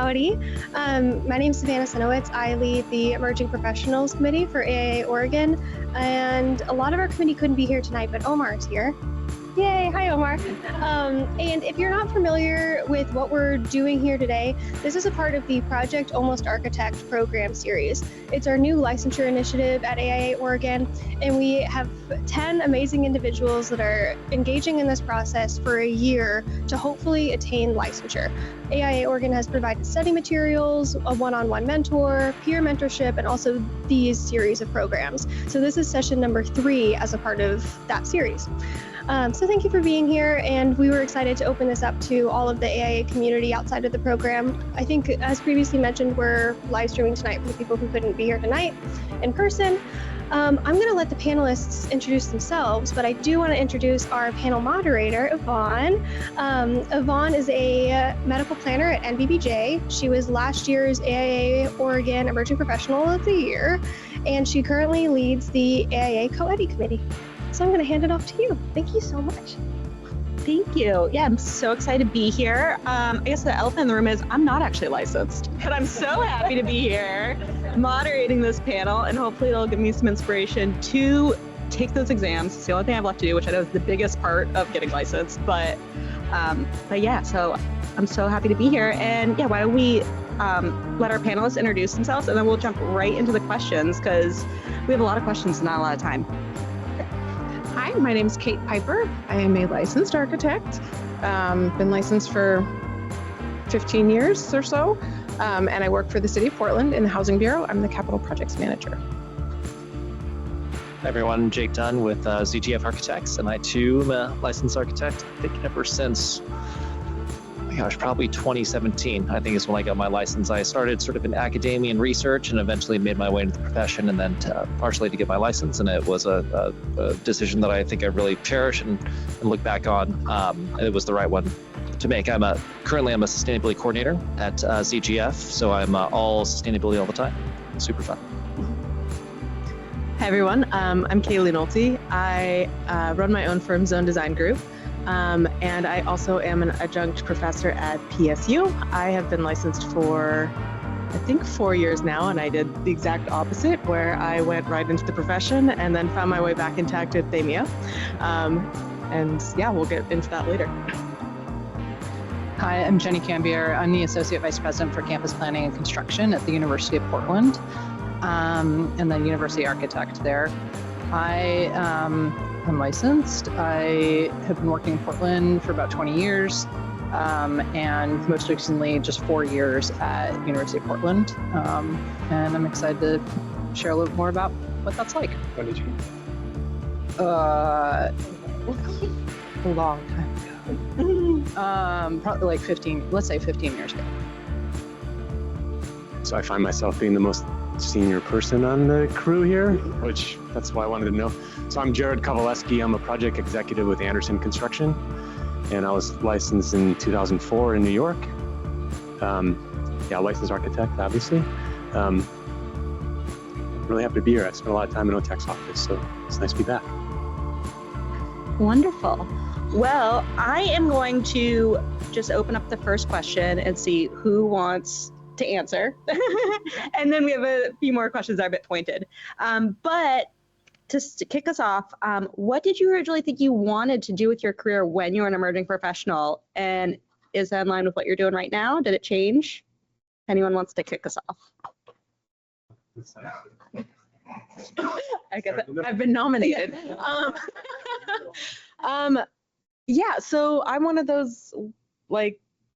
Howdy. My name is Savannah Sinowitz. I lead the Emerging Professionals Committee for AIA Oregon, and a lot of our committee couldn't be here tonight, but Omar is here. Yay, hi Omar. And if you're not familiar with what we're doing here today, this is a part of the Project Almost Architect program series. It's our new licensure initiative at AIA Oregon, and we have 10 amazing individuals that are engaging in this process for a year to hopefully attain licensure. AIA Oregon has provided study materials, a one-on-one mentor, peer mentorship, and also these series of programs. So this is session number 3 as a part of that series. So thank you for being here, and we were excited to open this up to all of the AIA community outside of the program. I think, as previously mentioned, we're live streaming tonight for the people who couldn't be here tonight in person. I'm going to let the panelists introduce themselves, but I do want to introduce our panel moderator, Yvonne. Yvonne is a medical planner at NBBJ. She was last year's AIA Oregon Emerging Professional of the Year, and she currently leads the AIA Co-Ed Committee. So I'm going to hand it off to you. Thank you so much. Thank you. Yeah, I'm so excited to be here. I guess the elephant in the room is I'm not actually licensed, but I'm so happy to be here moderating this panel, and hopefully it'll give me some inspiration to take those exams. It's the only thing I have left to do, which I know is the biggest part of getting licensed. But yeah, so I'm so happy to be here. And yeah, why don't we let our panelists introduce themselves, and then we'll jump right into the questions because we have a lot of questions and not a lot of time. Hi, my name is Kate Piper. I am a licensed architect. Been licensed for 15 years or so, and I work for the City of Portland in the Housing Bureau. I'm the Capital Projects Manager. Hi everyone, Jake Dunn with ZGF Architects, and I too am a licensed architect. I think ever since, probably 2017, I think is when I got my license. I started sort of in academia and research and eventually made my way into the profession, and then partially to get my license. And it was a decision that I think I really cherish and look back on. It was the right one to make. Currently I'm a sustainability coordinator at ZGF, so I'm all sustainability all the time. Super fun. Hi everyone, I'm Kaylee Nolte. I run my own firm, Zone Design Group. And I also am an adjunct professor at PSU. I have been licensed for, I think, 4 years now, and I did the exact opposite, where I went right into the profession and then found my way back into academia. And yeah, we'll get into that later. Hi, I'm Jenny Cambier. I'm the Associate Vice President for Campus Planning and Construction at the University of Portland, and the University Architect there. I'm licensed. I have been working in Portland for about 20 years, and most recently just 4 years at University of Portland. And I'm excited to share a little more about what that's like. When did you? A long time ago. Probably like 15 years ago. So I find myself being the most senior person on the crew here, which that's why I wanted to know. So I'm Jared Kowaleski. I'm a project executive with Anderson Construction, and I was licensed in 2004 in New York. Licensed architect, obviously. Really happy to be here. I spent a lot of time in OTEC's office, so it's nice to be back. Wonderful. Well, I am going to just open up the first question and see who wants to answer. And then we have a few more questions that are a bit pointed. But to kick us off, what did you originally think you wanted to do with your career when you were an emerging professional? And is that in line with what you're doing right now? Did it change? Anyone wants to kick us off? I guess I've been nominated. Yeah, so I'm one of those,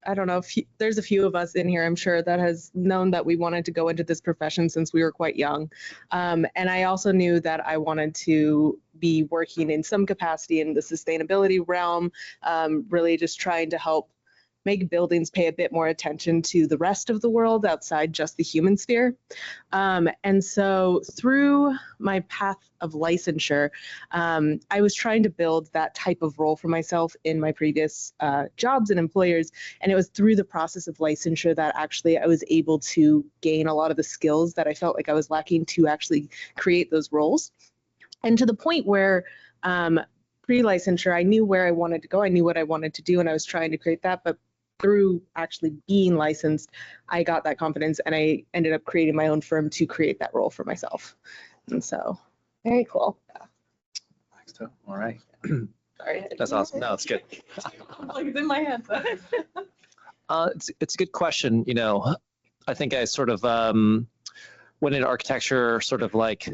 I don't know, there's a few of us in here, I'm sure, that has known that we wanted to go into this profession since we were quite young. And I also knew that I wanted to be working in some capacity in the sustainability realm, really just trying to help make buildings pay a bit more attention to the rest of the world outside just the human sphere. And so through my path of licensure, I was trying to build that type of role for myself in my previous jobs and employers. And it was through the process of licensure that actually I was able to gain a lot of the skills that I felt like I was lacking to actually create those roles. And to the point where pre-licensure, I knew where I wanted to go, I knew what I wanted to do, and I was trying to create that. But through actually being licensed, I got that confidence and I ended up creating my own firm to create that role for myself. And so, very cool. All right. Sorry. That's awesome. No, it's good. Like it's in my hands. It's a good question. You know, I think I sort of went into architecture sort of like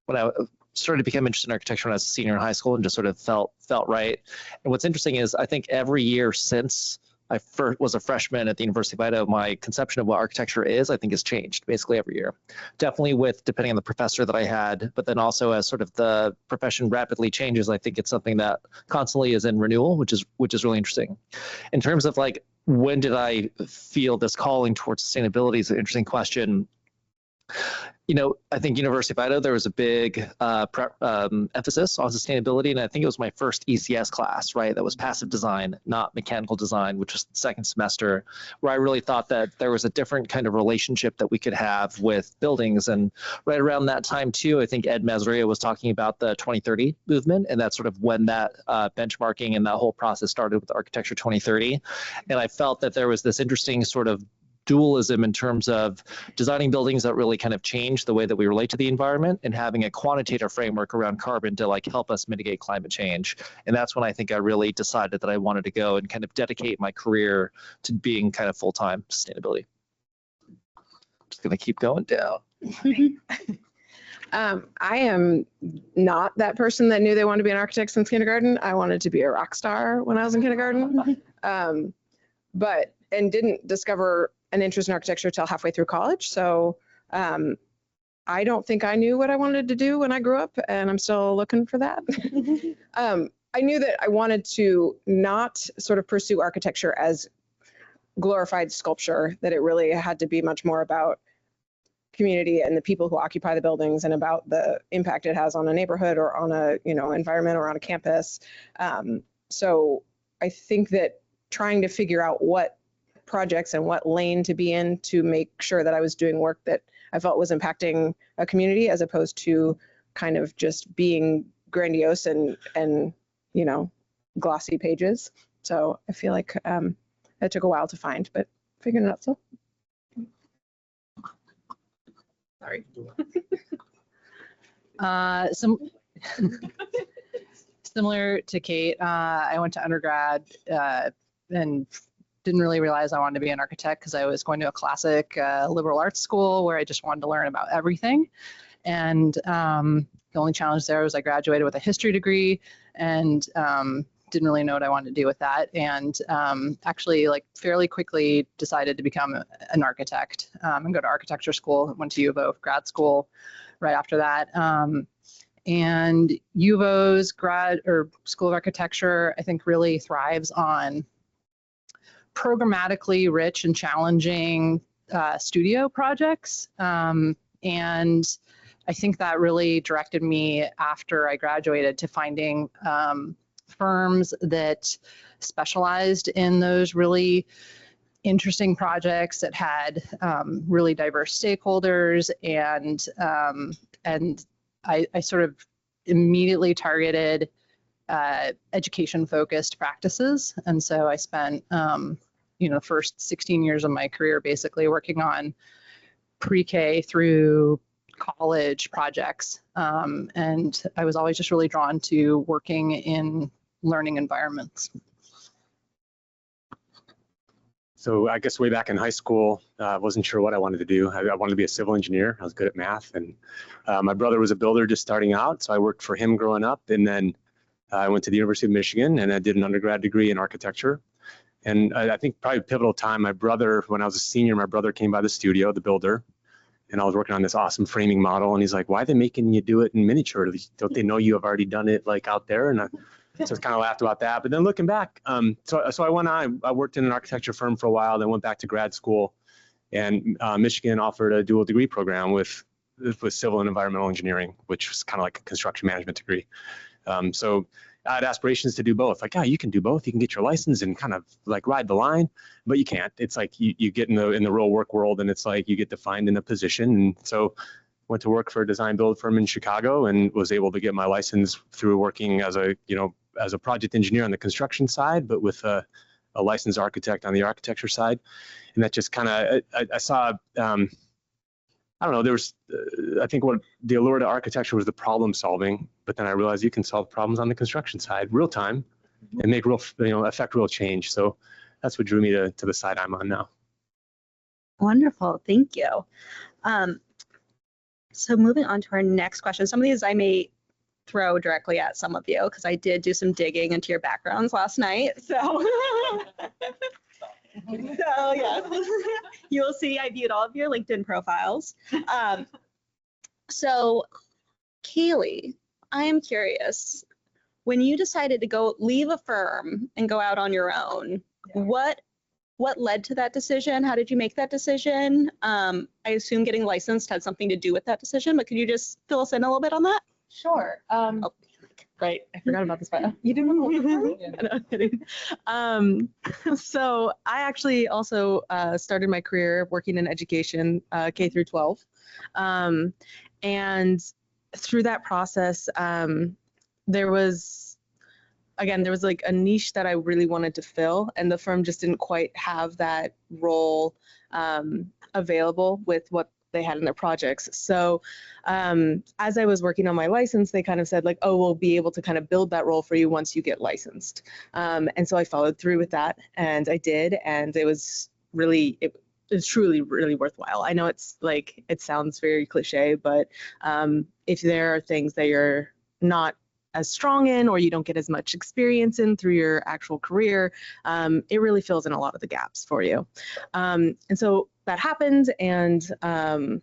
when I started to become interested in architecture when I was a senior in high school and just sort of felt right. And what's interesting is I think every year since I first was a freshman at the University of Idaho, my conception of what architecture is, I think, has changed basically every year. Definitely with depending on the professor that I had, but then also as sort of the profession rapidly changes, I think it's something that constantly is in renewal, which is really interesting. In terms of like, when did I feel this calling towards sustainability is an interesting question. You know, I think University of Idaho, there was a big emphasis on sustainability, and I think it was my first ECS class, right? That was passive design, not mechanical design, which was the second semester, where I really thought that there was a different kind of relationship that we could have with buildings. And right around that time too, I think Ed Mesria was talking about the 2030 movement, and that's sort of when that benchmarking and that whole process started with Architecture 2030. And I felt that there was this interesting sort of dualism in terms of designing buildings that really kind of change the way that we relate to the environment and having a quantitative framework around carbon to like help us mitigate climate change. And that's when I think I really decided that I wanted to go and kind of dedicate my career to being kind of full-time sustainability. I'm just gonna keep going down. I am not that person that knew they wanted to be an architect since kindergarten. I wanted to be a rock star when I was in kindergarten, and didn't discover an interest in architecture till halfway through college. So I don't think I knew what I wanted to do when I grew up, and I'm still looking for that. I knew that I wanted to not sort of pursue architecture as glorified sculpture, that it really had to be much more about community and the people who occupy the buildings and about the impact it has on a neighborhood or on a, you know, environment or on a campus. So I think that trying to figure out what projects and what lane to be in to make sure that I was doing work that I felt was impacting a community, as opposed to kind of just being grandiose and you know, glossy pages. So I feel like it took a while to find, but figured it out. So sorry. Similar to Kate, I went to undergrad and didn't really realize I wanted to be an architect because I was going to a classic liberal arts school where I just wanted to learn about everything. And the only challenge there was I graduated with a history degree and didn't really know what I wanted to do with that. And actually, like, fairly quickly decided to become an architect and go to architecture school. Went to U of O grad school right after that. And U of O's grad or School of Architecture, I think, really thrives on programmatically rich and challenging studio projects. And I think that really directed me after I graduated to finding firms that specialized in those really interesting projects that had really diverse stakeholders, and I sort of immediately targeted education-focused practices. And so I spent, you know, the first 16 years of my career basically working on pre-K through college projects. And I was always just really drawn to working in learning environments. So I guess way back in high school, I wasn't sure what I wanted to do. I wanted to be a civil engineer. I was good at math, and my brother was a builder just starting out, so I worked for him growing up. And then I went to the University of Michigan and I did an undergrad degree in architecture. And I think probably a pivotal time, my brother, when I was a senior, my brother came by the studio, the builder, and I was working on this awesome framing model. And he's like, "Why are they making you do it in miniature? Don't they know you have already done it like out there?" And I just kind of laughed about that. But then looking back, so I went on, I worked in an architecture firm for a while, then went back to grad school, and Michigan offered a dual degree program with civil and environmental engineering, which was kind of like a construction management degree. So I had aspirations to do both. Like, yeah, you can do both. You can get your license and kind of like ride the line, but you can't. It's like you get in the real work world, and it's like you get defined in a position. And so went to work for a design build firm in Chicago and was able to get my license through working as a project engineer on the construction side, but with a a licensed architect on the architecture side. And that just kind of, I saw, I don't know, there was, I think what the allure to architecture was the problem solving, but then I realized you can solve problems on the construction side real time and make real, affect real change. So that's what drew me to the side I'm on now. Wonderful, thank you. So moving on to our next question. Some of these I may throw directly at some of you because I did do some digging into your backgrounds last night. So, yes, you will see I viewed all of your LinkedIn profiles. So Kaylee, I am curious, when you decided to go leave a firm and go out on your own, what led to that decision? How did you make that decision? I assume getting licensed had something to do with that decision, but could you just fill us in a little bit on that? Sure. Right. I forgot about this part. You didn't want to No, I'm kidding. So I actually also started my career working in education, K through 12. And through that process, there was like a niche that I really wanted to fill, and the firm just didn't quite have that role available with what they had in their projects. So as I was working on my license, they kind of said like, oh, we'll be able to kind of build that role for you once you get licensed. And so I followed through with that, and I did, and it was truly really worthwhile. I know it's like, it sounds very cliche, but if there are things that you're not as strong in, or you don't get as much experience in through your actual career, it really fills in a lot of the gaps for you. And so that happened, and I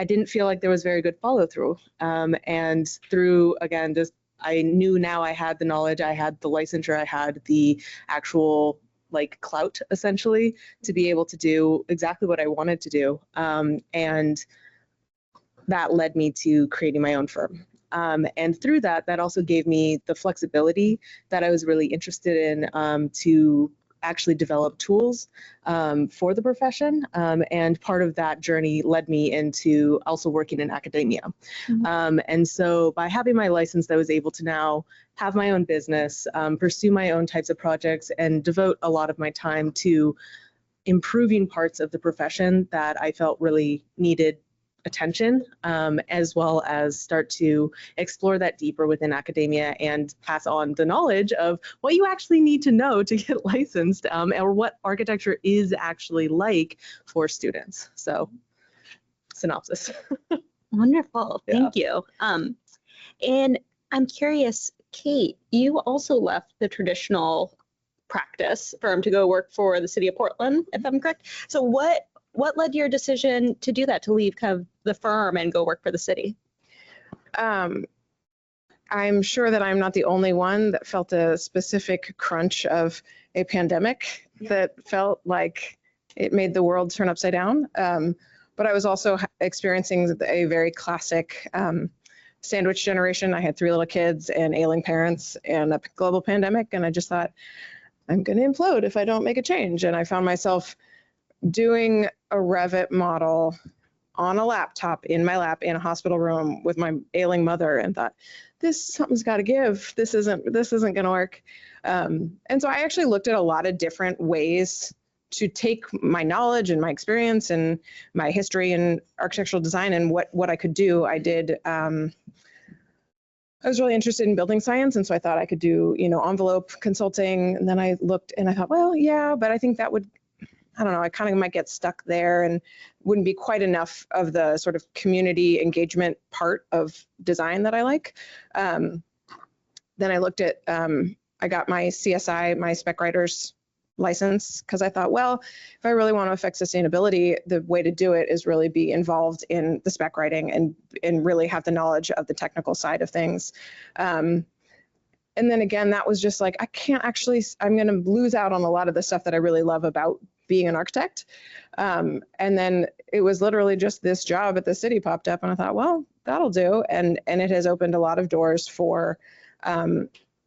didn't feel like there was very good follow through. And through, again, just, I knew now I had the knowledge, I had the licensure, I had the actual like clout essentially to be able to do exactly what I wanted to do. And that led me to creating my own firm. And through that also gave me the flexibility that I was really interested in to actually develop tools for the profession. And part of that journey led me into also working in academia. Mm-hmm. And so by having my license, I was able to now have my own business, pursue my own types of projects, and devote a lot of my time to improving parts of the profession that I felt really needed attention, as well as start to explore that deeper within academia and pass on the knowledge of what you actually need to know to get licensed, or what architecture is actually like for students. So, synopsis. Wonderful, thank you. And I'm curious, Kate, you also left the traditional practice firm to go work for the city of Portland, if I'm correct. So what led to your decision to do that, to leave kind of the firm and go work for the city? I'm sure that I'm not the only one that felt a specific crunch of a pandemic that felt like it made the world turn upside down. But I was also experiencing a very classic sandwich generation. I had 3 little kids and ailing parents and a global pandemic, and I just thought, I'm going to implode if I don't make a change. And I found myself doing a Revit model on a laptop in my lap in a hospital room with my ailing mother, and thought, something's got to give. This isn't going to work. And so I actually looked at a lot of different ways to take my knowledge and my experience and my history in architectural design and what I could do. I did. I was really interested in building science, and so I thought I could do, envelope consulting. And then I looked and I thought, well, yeah, but I think that would, I don't know, I kind of might get stuck there and wouldn't be quite enough of the sort of community engagement part of design that I like. Then I looked at, I got my CSI, my spec writer's license, because I thought, well, if I really want to affect sustainability, the way to do it is really be involved in the spec writing and really have the knowledge of the technical side of things. And then again, that was just like, I'm going to lose out on a lot of the stuff that I really love about being an architect. And then it was literally just this job at the city popped up, and I thought, well, that'll do. And it has opened a lot of doors for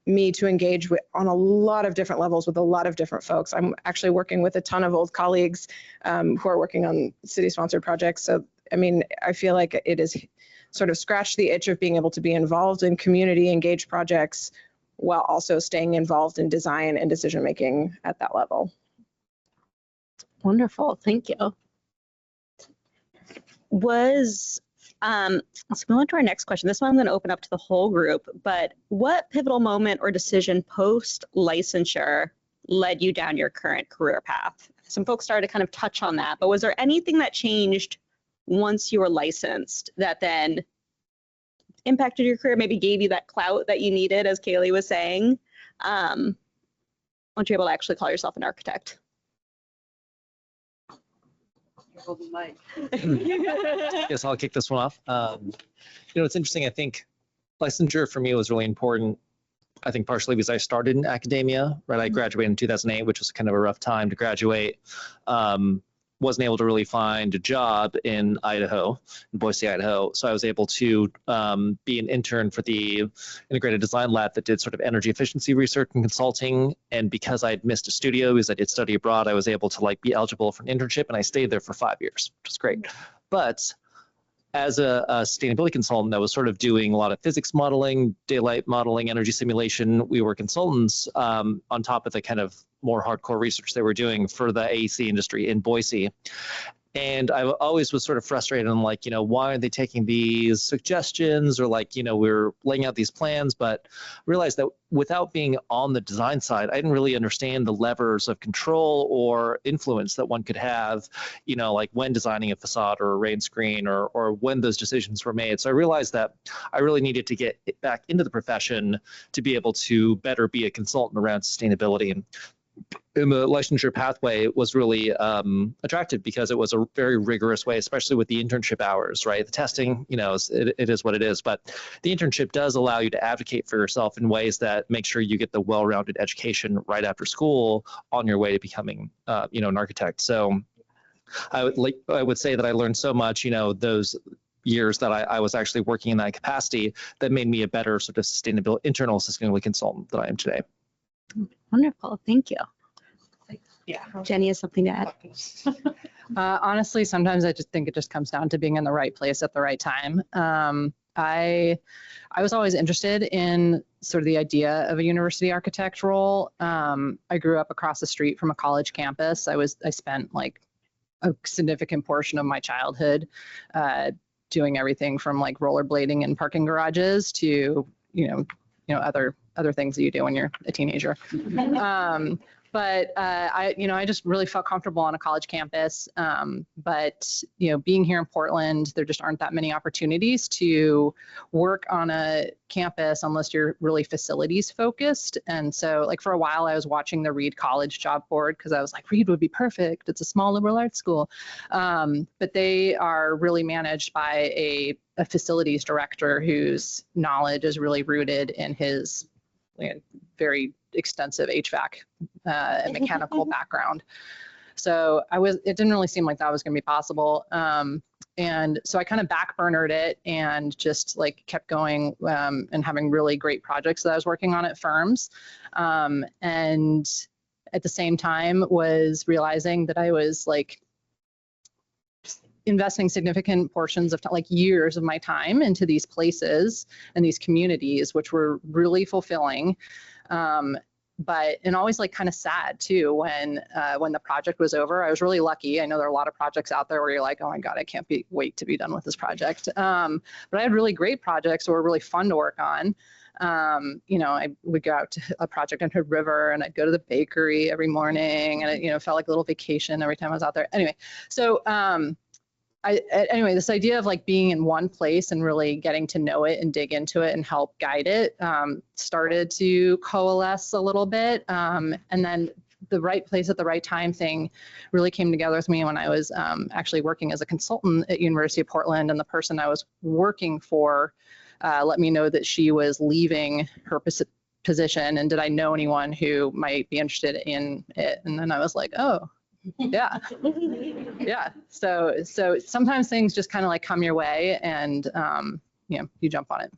me to engage with on a lot of different levels with a lot of different folks. I'm actually working with a ton of old colleagues who are working on city-sponsored projects. So, I mean, I feel like it has sort of scratched the itch of being able to be involved in community engaged projects while also staying involved in design and decision making at that level. Wonderful, thank you. Let's go on to our next question. This one I'm going to open up to the whole group, but what pivotal moment or decision post licensure led you down your current career path? Some folks started to kind of touch on that, but was there anything that changed once you were licensed that then impacted your career, maybe gave you that clout that you needed, as Kaylee was saying, once you're able to actually call yourself an architect? Yes, I'll kick this one off. It's interesting. I think licensure for me was really important. I think partially because I started in academia, right? I graduated in 2008, which was kind of a rough time to graduate. Wasn't able to really find a job in Idaho, in Boise, Idaho. So I was able to be an intern for the integrated design lab that did sort of energy efficiency research and consulting. And because I had missed a studio, because I did study abroad, I was able to be eligible for an internship, and I stayed there for 5 years, which was great. But as a sustainability consultant that was sort of doing a lot of physics modeling, daylight modeling, energy simulation, we were consultants on top of the kind of more hardcore research they were doing for the AEC industry in Boise. And I always was sort of frustrated and why are they taking these suggestions, or we're laying out these plans, but realized that without being on the design side, I didn't really understand the levers of control or influence that one could have, when designing a facade or a rain screen, or when those decisions were made. So I realized that I really needed to get back into the profession to be able to better be a consultant around sustainability. And the licensure pathway was really attractive because it was a very rigorous way, especially with the internship hours, right? The testing, it is what it is, but the internship does allow you to advocate for yourself in ways that make sure you get the well-rounded education right after school on your way to becoming, an architect. So I would say that I learned so much, those years that I was actually working in that capacity that made me a better sort of internal sustainability consultant that I am today. Wonderful, thank you. Yeah. Jenny has something to add. Honestly, sometimes I just think it just comes down to being in the right place at the right time. I was always interested in sort of the idea of a university architect role. I grew up across the street from a college campus. I spent a significant portion of my childhood doing everything from rollerblading in parking garages to other things that you do when you're a teenager. But I just really felt comfortable on a college campus. But being here in Portland, there just aren't that many opportunities to work on a campus unless you're really facilities focused. And so for a while, I was watching the Reed College job board because I was like, Reed would be perfect. It's a small liberal arts school. But they are really managed by a facilities director whose knowledge is really rooted in his very extensive HVAC and mechanical background. So it didn't really seem like that was going to be possible. And so I kind of backburnered it and just kept going and having really great projects that I was working on at firms. And at the same time was realizing that I was investing significant portions of years of my time into these places and these communities, which were really fulfilling. And always kind of sad too when the project was over. I was really lucky. I know there are a lot of projects out there where you're like, oh my God, I can't wait to be done with this project. But I had really great projects that were really fun to work on. I would go out to a project on Hood River and I'd go to the bakery every morning, and it felt like a little vacation every time I was out there. Anyway, so this idea of being in one place and really getting to know it and dig into it and help guide it started to coalesce a little bit. And then the right place at the right time thing really came together with me when I was actually working as a consultant at University of Portland, and the person I was working for let me know that she was leaving her position, and did I know anyone who might be interested in it? And then I was like, oh, yeah. Yeah. So sometimes things just kind of come your way, and you jump on it.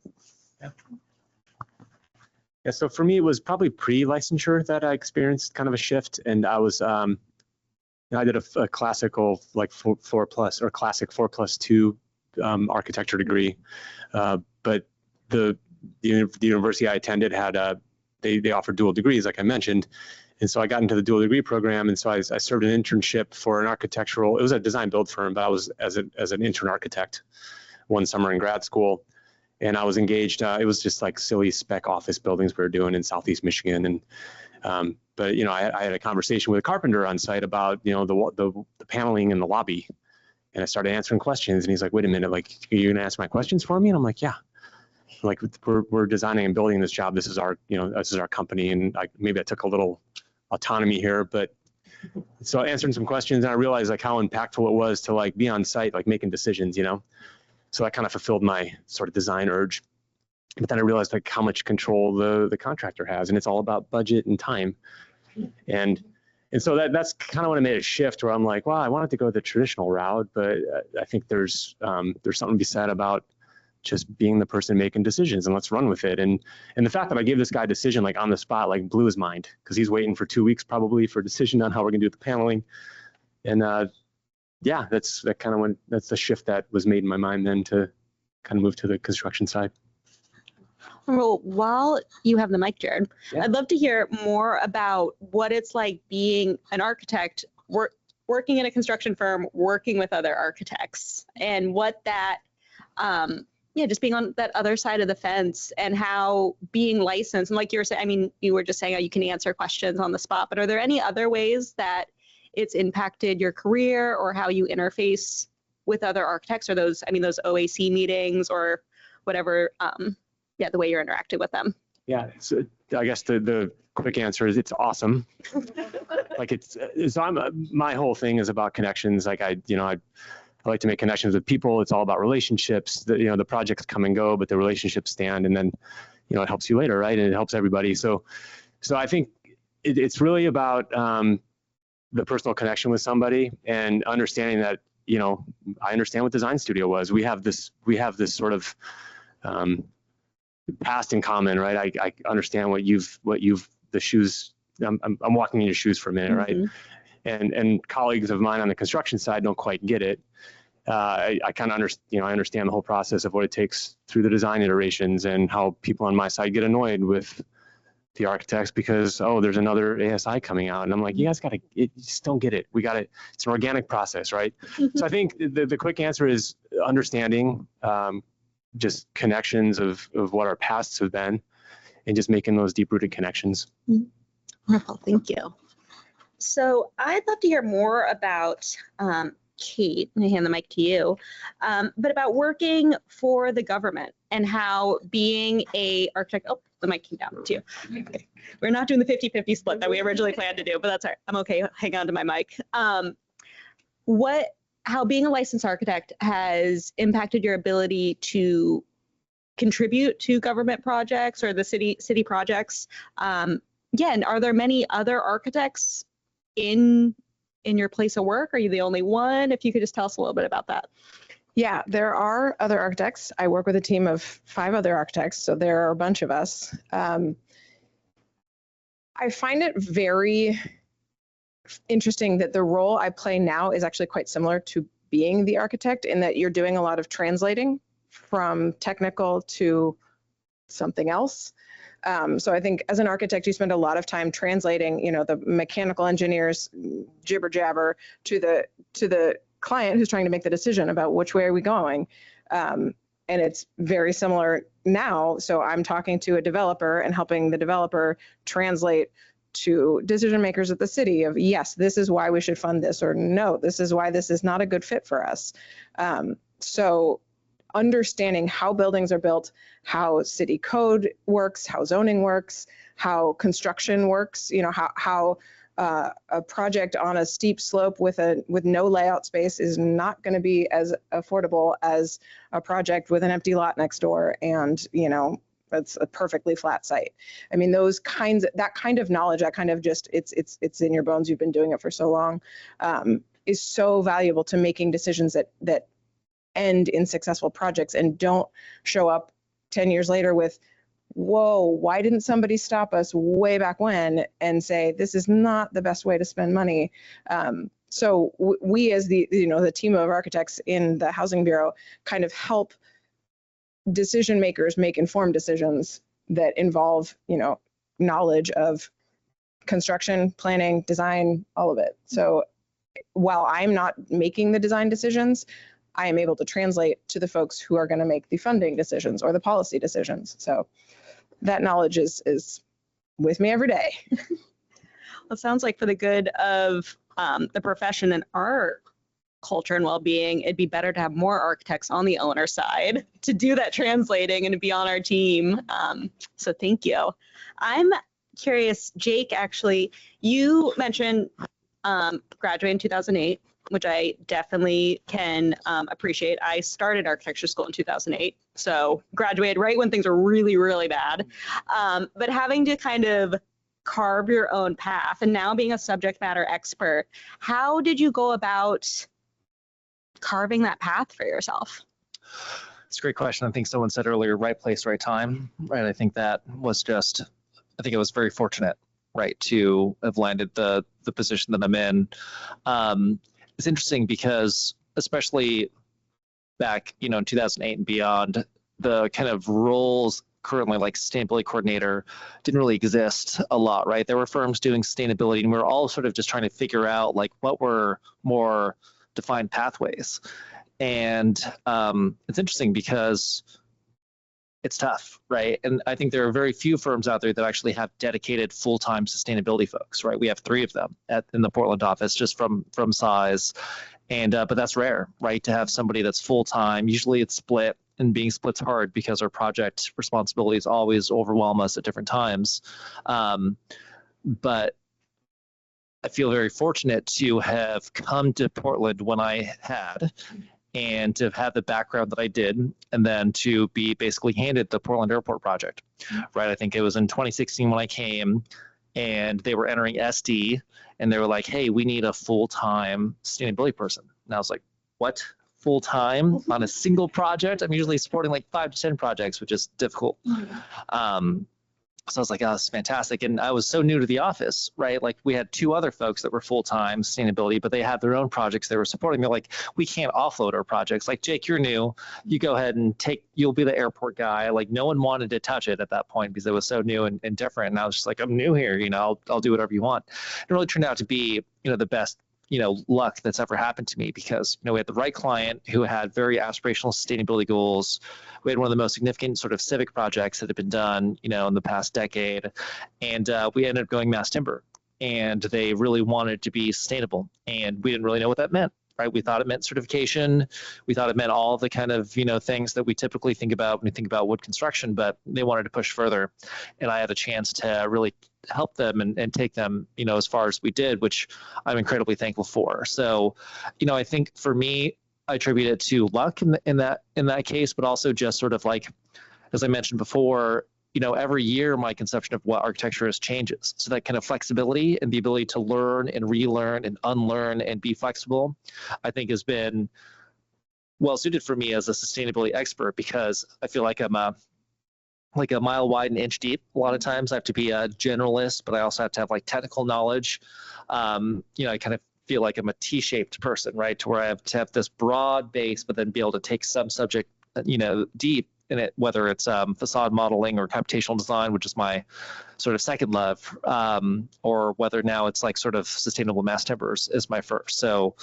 Yeah. So for me, it was probably pre-licensure that I experienced kind of a shift, and I was I did a classical 4+ or classic 4+2 architecture degree, but the university I attended had they offer dual degrees, like I mentioned. And so I got into the dual degree program, and so I served an internship for an architectural. It was a design build firm, but I was as an intern architect one summer in grad school, and I was engaged. It was just like silly spec office buildings we were doing in Southeast Michigan, and but you know, I had a conversation with a carpenter on site about, you know, the paneling in the lobby, and I started answering questions, and he's like, "Wait a minute, like, are you gonna ask my questions for me?" And I'm like, "Yeah." Like, we're designing and building this job. This is our, you know, this is our company, and maybe I took a little autonomy here, but so answering some questions, and I realized like how impactful it was to like be on site, like making decisions, you know. So that kind of fulfilled my sort of design urge. But then I realized like how much control the contractor has, and it's all about budget and time. And so that's kind of when I made a shift where I'm like, wow, I wanted to go the traditional route, but I think there's something to be said about just being the person making decisions, and let's run with it. And the fact that I gave this guy a decision like on the spot, like blew his mind, because he's waiting for 2 weeks probably for a decision on how we're gonna do the paneling. And yeah, that's the shift that was made in my mind then to kind of move to the construction side. Well, while you have the mic, Jared, Yeah. I'd love to hear more about what it's like being an architect, working in a construction firm, working with other architects, and what that just being on that other side of the fence, and how being licensed, and like you were saying, I mean, you were just saying how you can answer questions on the spot, but are there any other ways that it's impacted your career or how you interface with other architects, or those OAC meetings or whatever, the way you're interacting with them? Yeah, so I guess the quick answer is it's awesome. Like my whole thing is about connections. Like I like to make connections with people. It's all about relationships. The projects come and go, but the relationships stand, and then, it helps you later, right? And it helps everybody. So I think it's really about the personal connection with somebody, and understanding that, I understand what Design Studio was. We have this sort of past in common, right? I understand what you've the shoes. I'm walking in your shoes for a minute, right? And colleagues of mine on the construction side don't quite get it. I kind of understand, I understand the whole process of what it takes through the design iterations, and how people on my side get annoyed with the architects because, there's another ASI coming out, and I'm like, you guys you just don't get it. It's an organic process, right? So I think the quick answer is understanding, just connections of what our pasts have been, and just making those deep-rooted connections. Wonderful, thank you. So I'd love to hear more about Kate. I'm gonna hand the mic to you, but about working for the government and how being a architect. Oh, the mic came down to you. Okay. We're not doing the 50-50 split that we originally planned to do, but that's all right. I'm okay. Hang on to my mic. How being a licensed architect has impacted your ability to contribute to government projects or the city projects. And are there many other architects in your place of work? Are you the only one? If you could just tell us a little bit about that. Yeah, there are other architects. I work with a team of 5 other architects, so there are a bunch of us. I find it very interesting that the role I play now is actually quite similar to being the architect, in that you're doing a lot of translating from technical to something else. So I think as an architect, you spend a lot of time translating, the mechanical engineer's jibber jabber to the client who's trying to make the decision about which way are we going. And it's very similar now. So I'm talking to a developer and helping the developer translate to decision makers at the city of, yes, this is why we should fund this, or no, this is why this is not a good fit for us. So understanding how buildings are built, how city code works, how zoning works, how construction works, how a project on a steep slope with no layout space is not going to be as affordable as a project with an empty lot next door, and it's a perfectly flat site. I mean, that kind of knowledge, that kind of just it's in your bones. You've been doing it for so long, is so valuable to making decisions that end in successful projects, and don't show up 10 years later with, whoa, why didn't somebody stop us way back when and say, this is not the best way to spend money. So we as the team of architects in the Housing Bureau kind of help decision makers make informed decisions that involve, knowledge of construction, planning, design, all of it. So while I'm not making the design decisions, I am able to translate to the folks who are going to make the funding decisions or the policy decisions. So that knowledge is with me every day. Well, it sounds like for the good of the profession and our culture and well-being, it'd be better to have more architects on the owner side to do that translating and to be on our team. So thank you. I'm curious, Jake, actually, you mentioned graduating in 2008, which I definitely can appreciate. I started architecture school in 2008, so graduated right when things were really, really bad. But having to kind of carve your own path and now being a subject matter expert, how did you go about carving that path for yourself? It's a great question. I think someone said earlier, right place, right time, right? I think that was just, I think I was very fortunate, right, to have landed the position that I'm in. It's interesting because especially back, in 2008 and beyond, the kind of roles currently like sustainability coordinator didn't really exist a lot, right? There were firms doing sustainability and we were all sort of just trying to figure out like what were more defined pathways. And it's interesting because it's tough, right? And I think there are very few firms out there that actually have dedicated full-time sustainability folks, right? We have 3 of them in the Portland office, just from size. And but that's rare, right? To have somebody that's full-time. Usually it's split, and being split's hard because our project responsibilities always overwhelm us at different times. But I feel very fortunate to have come to Portland when I had, and to have had the background that I did, and then to be basically handed the Portland Airport project, right? I think it was in 2016 when I came, and they were entering SD, and they were like, hey, we need a full-time sustainability person. And I was like, what? Full-time on a single project? I'm usually supporting like 5 to 10 projects, which is difficult. So I was like, oh, this is fantastic. And I was so new to the office, right? Like we had 2 other folks that were full-time sustainability, but they had their own projects they were supporting. They're like, we can't offload our projects. Like, Jake, you're new. You go ahead and you'll be the airport guy. Like no one wanted to touch it at that point because it was so new and different. And I was just like, I'm new here, I'll do whatever you want. It really turned out to be, the best luck that's ever happened to me because, we had the right client who had very aspirational sustainability goals. We had one of the most significant sort of civic projects that had been done, in the past decade. And we ended up going mass timber, and they really wanted to be sustainable. And we didn't really know what that meant, right? We thought it meant certification. We thought it meant all the kind of, things that we typically think about when we think about wood construction, but they wanted to push further. And I had a chance to really help them and take them, as far as we did, which I'm incredibly thankful for. So, I think for me, I attribute it to luck in that case, but also just sort of like, as I mentioned before, every year my conception of what architecture is changes. So that kind of flexibility and the ability to learn and relearn and unlearn and be flexible, I think has been well suited for me as a sustainability expert, because I feel like I'm a mile wide and inch deep. A lot of times I have to be a generalist, but I also have to have like technical knowledge. I kind of feel like I'm a T-shaped person, right? To where I have to have this broad base, but then be able to take some subject, deep in it, whether it's facade modeling or computational design, which is my sort of second love, or whether now it's like sort of sustainable mass timbers is my first. So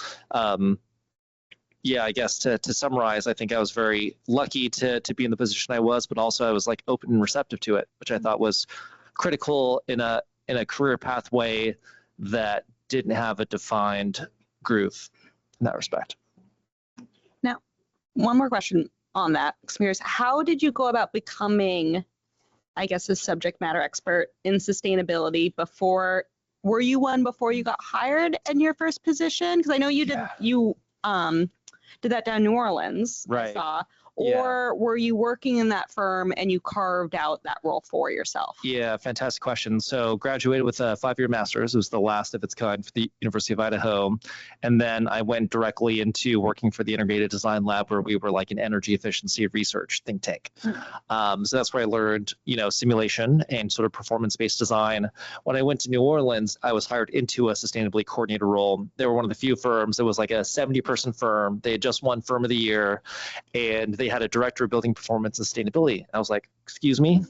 yeah, I guess to summarize, I think I was very lucky to be in the position I was, but also I was like open and receptive to it, which I thought was critical in a career pathway that didn't have a defined groove in that respect. Now, one more question on that. I'm curious, how did you go about becoming, I guess, a subject matter expert in sustainability before? Were you one before you got hired in your first position? Because I know you did. You did that down in New Orleans, right? I saw. Or were you working in that firm and you carved out that role for yourself? Yeah, fantastic question. So graduated with a 5-year master's. It was the last of its kind for the University of Idaho. And then I went directly into working for the Integrated Design Lab, where we were like an energy efficiency research think tank. So that's where I learned, simulation and sort of performance-based design. When I went to New Orleans, I was hired into a sustainability coordinator role. They were one of the few firms. It was like a 70-person firm. They had just won Firm of the Year, and they had a director of building performance and sustainability. I was like, excuse me,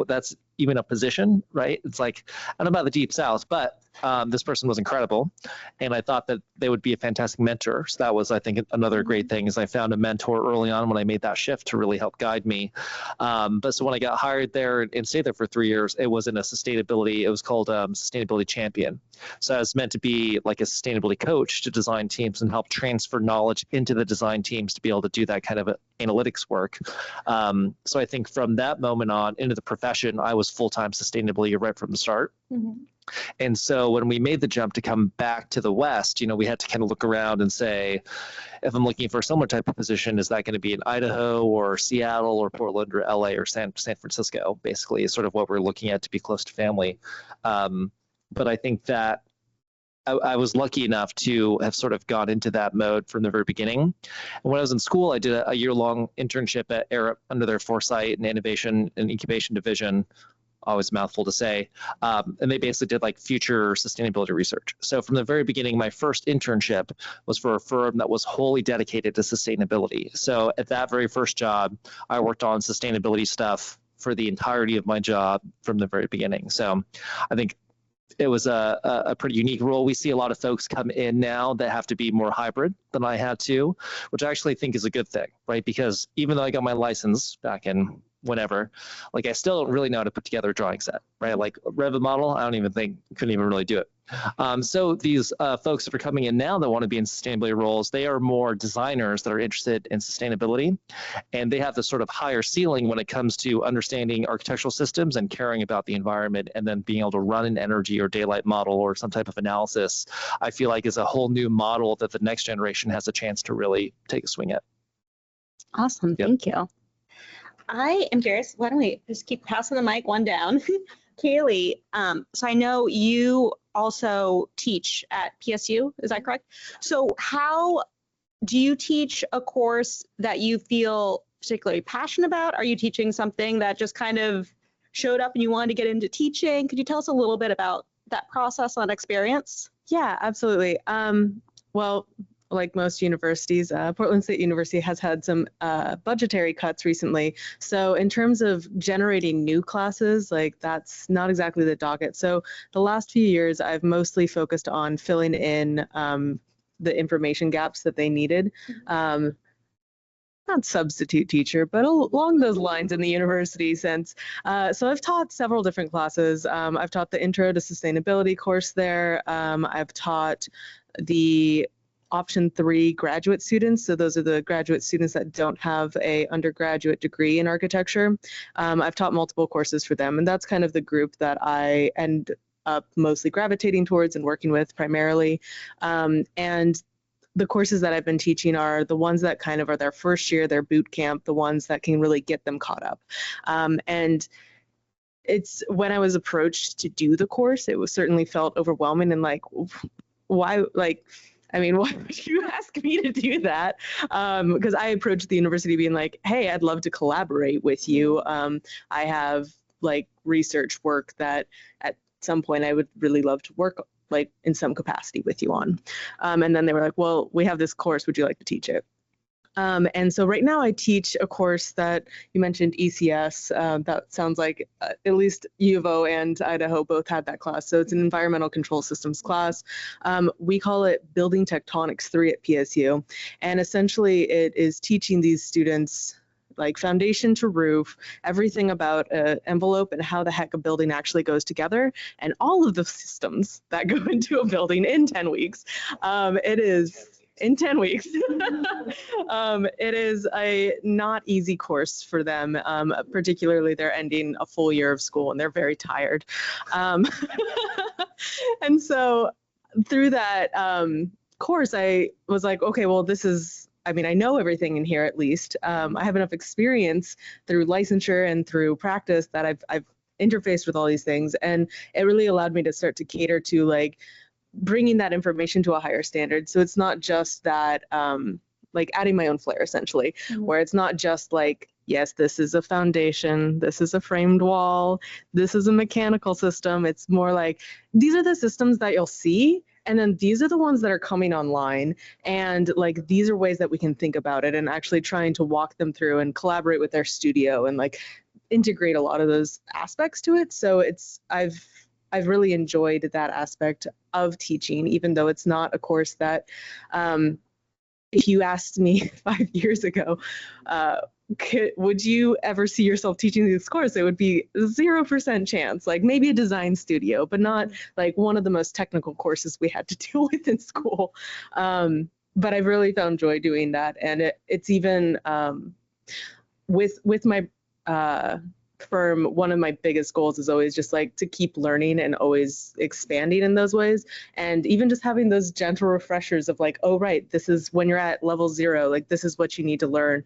that's even a position, right? It's like, I don't know about the Deep South, but this person was incredible. And I thought that they would be a fantastic mentor. So that was, I think, another great thing is I found a mentor early on when I made that shift to really help guide me. But so when I got hired there and stayed there for 3 years, it was in a sustainability, it was called Sustainability Champion. So I was meant to be like a sustainability coach to design teams and help transfer knowledge into the design teams to be able to do that kind of analytics work. So I think from that moment on into the profession, I was full-time sustainability right from the start. Mm-hmm. And so when we made the jump to come back to the West, you know, we had to kind of look around and say, if I'm looking for a similar type of position, is that going to be in Idaho or Seattle or Portland or LA or San Francisco, basically, is sort of what we're looking at to be close to family. But I think that I was lucky enough to have sort of gone into that mode from the very beginning. And when I was in school, I did a year-long internship at Arup under their Foresight and Innovation and Incubation Division. Always a mouthful to say. And they basically did like future sustainability research. So from the very beginning, my first internship was for a firm that was wholly dedicated to sustainability. So at that very first job, I worked on sustainability stuff for the entirety of my job from the very beginning. So I think it was a pretty unique role. We see a lot of folks come in now that have to be more hybrid than I had to, which I actually think is a good thing, right? Because even though I got my license back in whenever, like I still don't really know how to put together a drawing set, right? Like Revit model, I don't even think, couldn't even really do it. So these folks that are coming in now that want to be in sustainability roles, they are more designers that are interested in sustainability, and they have this sort of higher ceiling when it comes to understanding architectural systems and caring about the environment, and then being able to run an energy or daylight model or some type of analysis, I feel like is a whole new model that the next generation has a chance to really take a swing at. Awesome, Yep. thank you. I am curious, why don't we just keep passing the mic one down? Kaylee, so I know you also teach at PSU, is that correct? So how do you teach a course that you feel particularly passionate about? Are you teaching something that just kind of showed up and you wanted to get into teaching? Could you tell us a little bit about that process and experience? Yeah, absolutely. Well, like most universities, Portland State University has had some budgetary cuts recently. So in terms of generating new classes, like that's not exactly the docket. So the last few years, I've mostly focused on filling in the information gaps that they needed. Not substitute teacher, but along those lines in the university sense. So I've taught several different classes. I've taught the Intro to Sustainability course there. I've taught the Option 3 graduate students. So those are the graduate students that don't have a undergraduate degree in architecture. I've taught multiple courses for them, and that's kind of the group that I end up mostly gravitating towards and working with primarily. And the courses that I've been teaching are the ones that kind of are their first year, their boot camp, the ones that can really get them caught up. And it's when I was approached to do the course, it was certainly felt overwhelming and like, why, like, I mean, why would you ask me to do that? Because I approached the university being like, hey, I'd love to collaborate with you. I have like research work that at some point I would really love to work like in some capacity with you on. And then they were like, well, we have this course, would you like to teach it? And so right now I teach a course that you mentioned, ECS. That sounds like at least U of O and Idaho both had that class. So it's an environmental control systems class. We call it Building Tectonics 3 at PSU. And essentially it is teaching these students like foundation to roof, everything about an envelope and how the heck a building actually goes together, and all of the systems that go into a building in 10 weeks. It is in 10 weeks. It is a not easy course for them, particularly they're ending a full year of school and they're very tired. And so through that course, I was like, okay, well, this is, I mean, I know everything in here at least. I have enough experience through licensure and through practice that I've interfaced with all these things. And it really allowed me to start to cater to like bringing that information to a higher standard. So it's not just that, like adding my own flair essentially, where it's not just like, yes, this is a foundation, this is a framed wall, this is a mechanical system. It's more like, these are the systems that you'll see. And then these are the ones that are coming online. And like, these are ways that we can think about it, and actually trying to walk them through and collaborate with their studio and like integrate a lot of those aspects to it. So I've really enjoyed that aspect of teaching, even though it's not a course that, if you asked me 5 years ago, would you ever see yourself teaching this course? It would be 0% chance, like maybe a design studio, but not like one of the most technical courses we had to deal with in school. But I've really found joy doing that. And it's even with my firm, one of my biggest goals is always just like to keep learning and always expanding in those ways. And even just having those gentle refreshers of like, oh, right, this is when you're at level 0, like this is what you need to learn,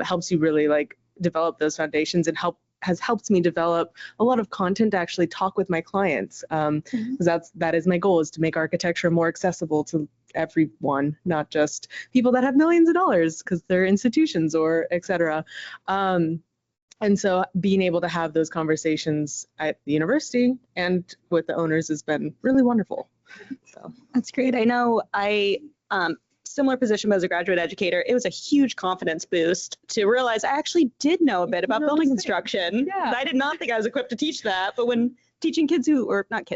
helps you really like develop those foundations and has helped me develop a lot of content to actually talk with my clients. Because that is my goal, is to make architecture more accessible to everyone, not just people that have millions of dollars because they're institutions or et cetera. And so being able to have those conversations at the university and with the owners has been really wonderful. So That's great. I know similar position as a graduate educator, it was a huge confidence boost to realize I actually did know a bit about building construction. Yeah. I did not think I was equipped to teach that, but when teaching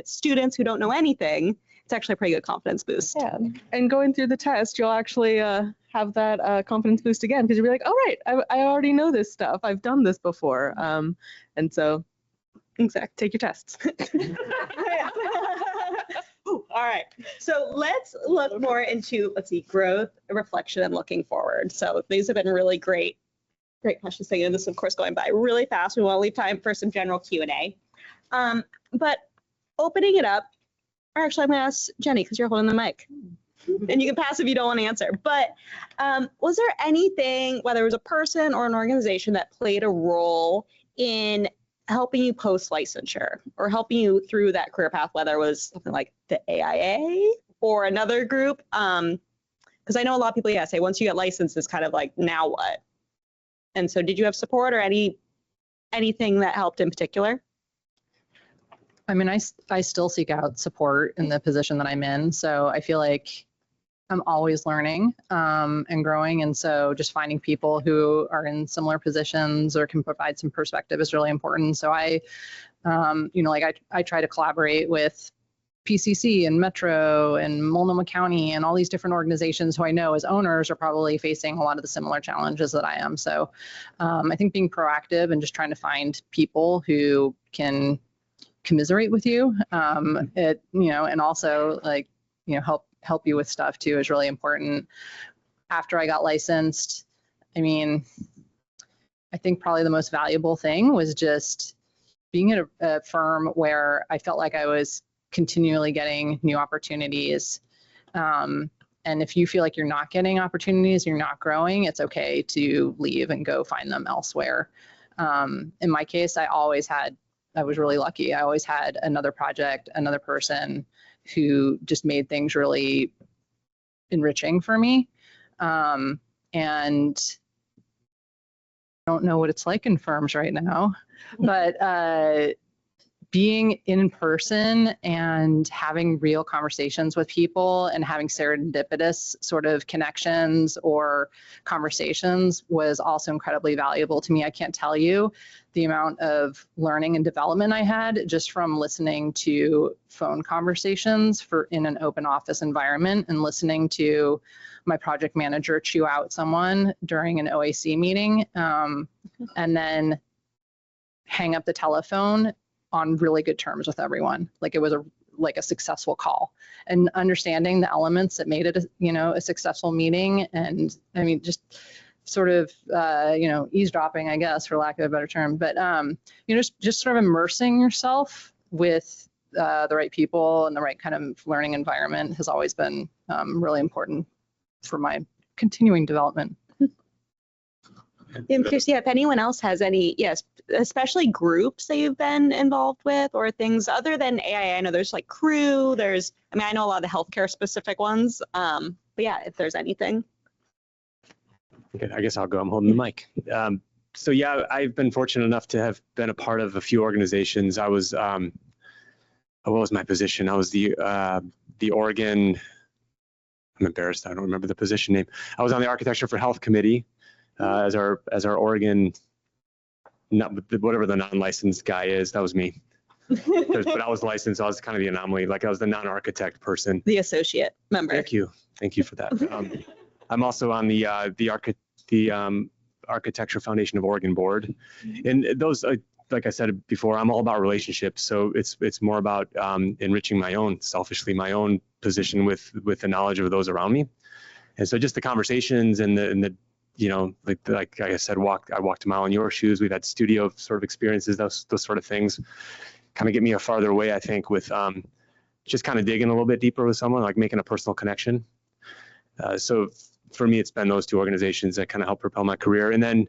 students who don't know anything, it's actually a pretty good confidence boost. yeah, and going through the test, you'll actually have that confidence boost again, because you'll be like, oh, right, I already know this stuff. I've done this before. And so, take your tests. Ooh, all right. So let's look more into, growth, reflection, and looking forward. So these have been really great questions. Thank you. This is, of course, going by really fast. We want to leave time for some general Q&A. But opening it up, or actually, I'm going to ask Jenny, because you're holding the mic. And you can pass if you don't want to answer. But was there anything, whether it was a person or an organization, that played a role in helping you post-licensure or helping you through that career path, whether it was something like the AIA or another group? Because I know a lot of people, say once you get licensed, it's kind of like, now what? And so did you have support or anything that helped in particular? I mean, I still seek out support in the position that I'm in. So I feel like I'm always learning and growing. And so just finding people who are in similar positions or can provide some perspective is really important. So I try to collaborate with PCC and Metro and Multnomah County and all these different organizations who I know as owners are probably facing a lot of the similar challenges that I am. So I think being proactive and just trying to find people who can commiserate with you, and also help you with stuff too is really important. After I got licensed, I mean, I think probably the most valuable thing was just being at a firm where I felt like I was continually getting new opportunities. And if you feel like you're not getting opportunities, you're not growing, it's okay to leave and go find them elsewhere. In my case, I was really lucky. I always had another project, another person who just made things really enriching for me. And I don't know what it's like in firms right now, but being in person and having real conversations with people and having serendipitous sort of connections or conversations was also incredibly valuable to me. I can't tell you the amount of learning and development I had just from listening to phone conversations in an open office environment and listening to my project manager chew out someone during an OAC meeting, and then hang up the telephone on really good terms with everyone. Like it was a successful call, and understanding the elements that made it a successful meeting. And I mean, just sort of eavesdropping, I guess, for lack of a better term, but just sort of immersing yourself with the right people and the right kind of learning environment has always been really important for my continuing development. I'm curious, if anyone else has any, especially groups that you've been involved with or things other than AIA. I know there's like CREW, I know a lot of the healthcare specific ones, but if there's anything. Okay, I guess I'll go. I'm holding the mic. So I've been fortunate enough to have been a part of a few organizations. I was, what was my position? I was the Oregon, I'm embarrassed, I don't remember the position name. I was on the Architecture for Health Committee as our Oregon not whatever the non-licensed guy is. That was me. But I was licensed. I was kind of the anomaly. Like I was the non-architect person. The associate member. Thank you. Thank you for that. I'm also on the Architecture Foundation of Oregon board, and those, like I said before, I'm all about relationships. So it's more about enriching my own, selfishly, my own position with the knowledge of those around me. And so just the conversations and the you know, like I said, I walked a mile in your shoes. We've had studio sort of experiences, those sort of things kind of get me a farther away, I think, with just kind of digging a little bit deeper with someone, like making a personal connection. So for me, it's been those two organizations that kind of help propel my career. And then,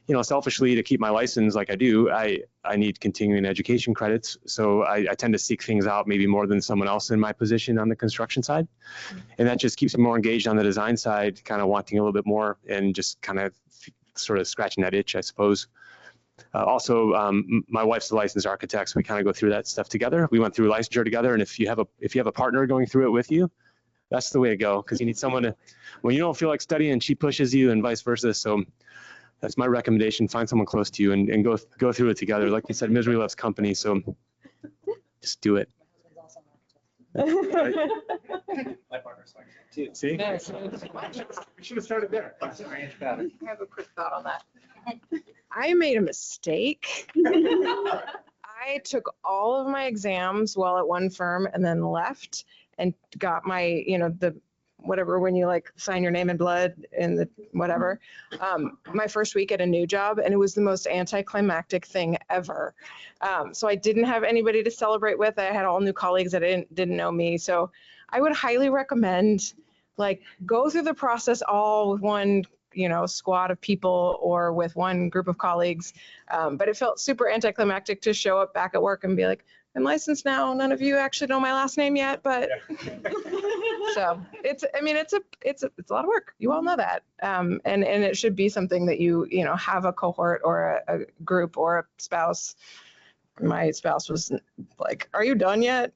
you know, selfishly, to keep my license like I do, I need continuing education credits. So I tend to seek things out maybe more than someone else in my position on the construction side. And that just keeps me more engaged on the design side, kind of wanting a little bit more and just kind of sort of scratching that itch, I suppose. Also, my wife's a licensed architect, so we kind of go through that stuff together. We went through licensure together, and if you have a partner going through it with you, that's the way to go, because you need someone to, when you don't feel like studying, she pushes you, and vice versa. So that's my recommendation: find someone close to you and go through it together. Like you said, misery loves company, so just do it. Right? My partner's like too. See, we should have started there. I have a quick thought on that. I made a mistake. I took all of my exams while at one firm and then left and got my, you know, the whatever, when you like sign your name in blood and the whatever, my first week at a new job, and it was the most anticlimactic thing ever. So I didn't have anybody to celebrate with. I had all new colleagues that didn't know me. So I would highly recommend, like, go through the process all with one, you know, squad of people or with one group of colleagues. But it felt super anticlimactic to show up back at work and be like, I'm licensed now. None of you actually know my last name yet, but so it's a lot of work. You all know that. And it should be something that you know, have a cohort or a group or a spouse. My spouse was like, are you done yet?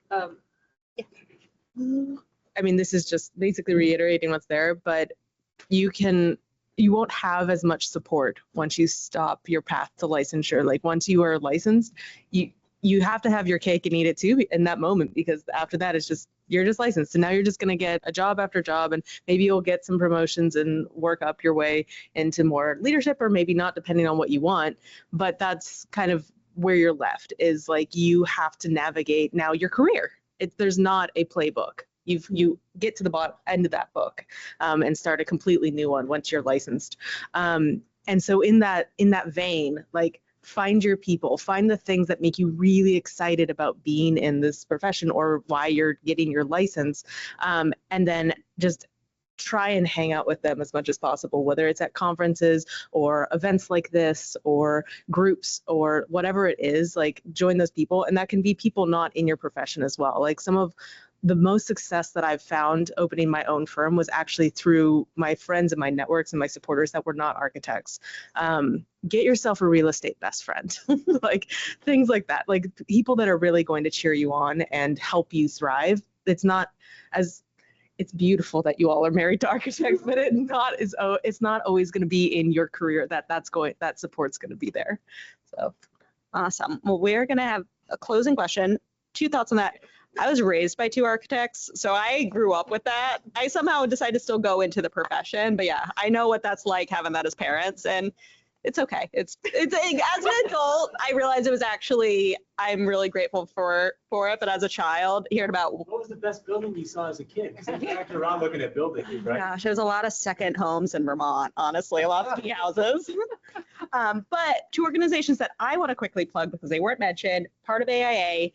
I mean, this is just basically reiterating what's there, but you won't have as much support once you stop your path to licensure. Like once you are licensed, you have to have your cake and eat it too in that moment, because after that it's just, you're just licensed. And now you're just going to get a job after job, and maybe you'll get some promotions and work up your way into more leadership, or maybe not, depending on what you want. But that's kind of where you're left, is like you have to navigate now your career. There's not a playbook. You get to the bottom end of that book and start a completely new one once you're licensed. And so in that vein, like, find your people, find the things that make you really excited about being in this profession or why you're getting your license, and then just try and hang out with them as much as possible, whether it's at conferences or events like this or groups or whatever it is. Like, join those people, and that can be people not in your profession as well. Like, some of the most success that I've found opening my own firm was actually through my friends and my networks and my supporters that were not architects. Get yourself a real estate best friend, like things like that, like people that are really going to cheer you on and help you thrive. It's beautiful that you all are married to architects, but it's not always going to be in your career that support's going to be there. So awesome. Well, we're going to have a closing question. 2 thoughts on that. I was raised by 2 architects, so I grew up with that. I somehow decided to still go into the profession, but yeah, I know what that's like, having that as parents, and it's okay. It's as an adult, I realized it was actually, I'm really grateful for it, but as a child, hearing about. What was the best building you saw as a kid? Because you acted around looking at buildings, right? Gosh, there's a lot of second homes in Vermont, honestly, a lot of ski houses. But 2 organizations that I want to quickly plug because they weren't mentioned, part of AIA,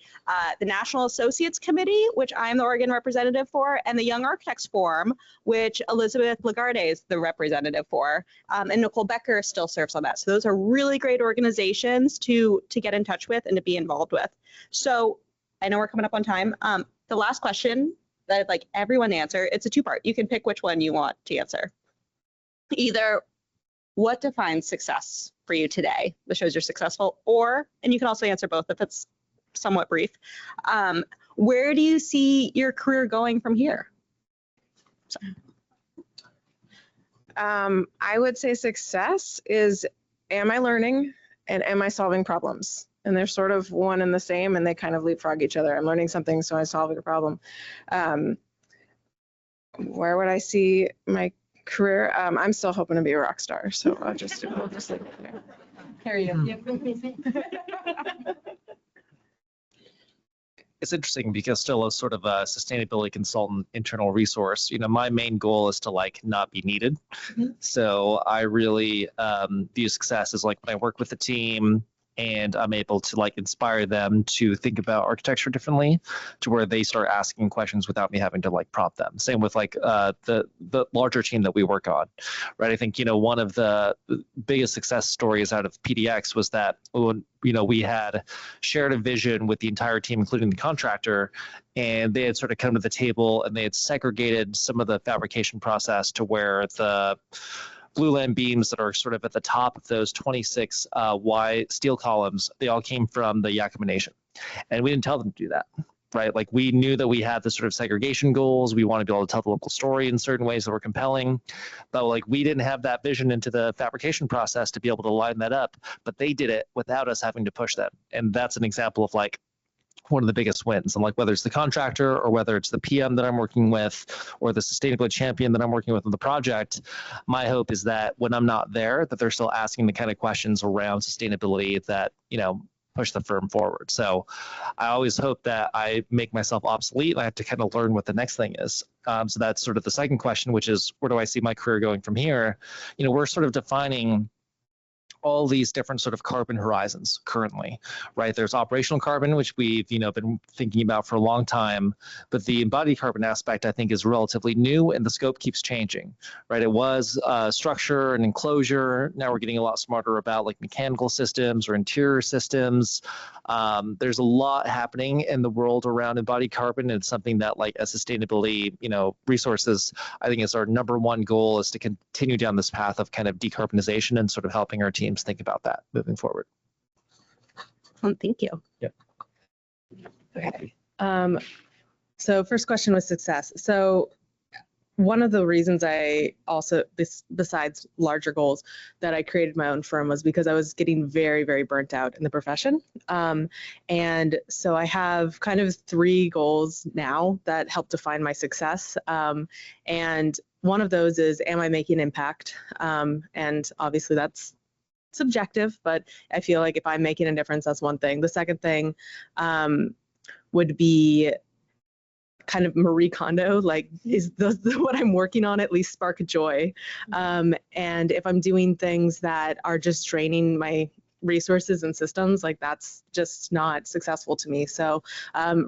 the National Associates Committee, which I'm the Oregon representative for, and the Young Architects Forum, which Elizabeth Lagarde is the representative for, and Nicole Becker still serves on that. So those are really great organizations to get in touch with and to be involved with. So I know we're coming up on time. The last question that I'd like everyone to answer, it's a 2-part. You can pick which one you want to answer. Either what defines success for you today that shows you're successful, or, and you can also answer both if it's somewhat brief, where do you see your career going from here? So. I would say success is, am I learning and am I solving problems? And they're sort of one and the same, and they kind of leapfrog each other. I'm learning something, so I'm solving a problem. Where would I see my career? I'm still hoping to be a rock star, so we'll just leave it there. Here you It's interesting because still as sort of a sustainability consultant, internal resource, my main goal is to like not be needed. So I really view success as like when I work with the team and I'm able to like inspire them to think about architecture differently, to where they start asking questions without me having to like prompt them. Same with like the larger team that we work on, right? I think one of the biggest success stories out of PDX was that when we had shared a vision with the entire team, including the contractor, and they had sort of come to the table and they had segregated some of the fabrication process to where the Blueland beams that are sort of at the top of those 26 Y steel columns, they all came from the Yakima Nation. And we didn't tell them to do that, right? Like we knew that we had the sort of segregation goals. We wanted to be able to tell the local story in certain ways that were compelling, but like we didn't have that vision into the fabrication process to be able to line that up, but they did it without us having to push them. And that's an example of like one of the biggest wins. And like whether it's the contractor or whether it's the PM that I'm working with or the sustainability champion that I'm working with on the project, my hope is that when I'm not there, that they're still asking the kind of questions around sustainability that, push the firm forward. So I always hope that I make myself obsolete. I have to kind of learn what the next thing is. So that's sort of the second question, which is where do I see my career going from here? We're sort of defining all these different sort of carbon horizons currently, right? There's operational carbon, which we've, been thinking about for a long time, but the embodied carbon aspect, I think, is relatively new and the scope keeps changing, right? It was structure and enclosure. Now we're getting a lot smarter about like mechanical systems or interior systems. There's a lot happening in the world around embodied carbon, and it's something that like as sustainability, resources, I think is our number one goal is to continue down this path of kind of decarbonization and sort of helping our team think about that moving forward. Thank you. Yep. Okay. So first question was success. So one of the reasons I also, besides larger goals, that I created my own firm was because I was getting very, very burnt out in the profession. And so I have kind of 3 goals now that help define my success. And one of those is, am I making impact? And obviously that's subjective, but I feel like if I'm making a difference, that's one thing. The second thing would be kind of Marie Kondo, like is what I'm working on at least spark joy? And if I'm doing things that are just draining my resources and systems, like that's just not successful to me. So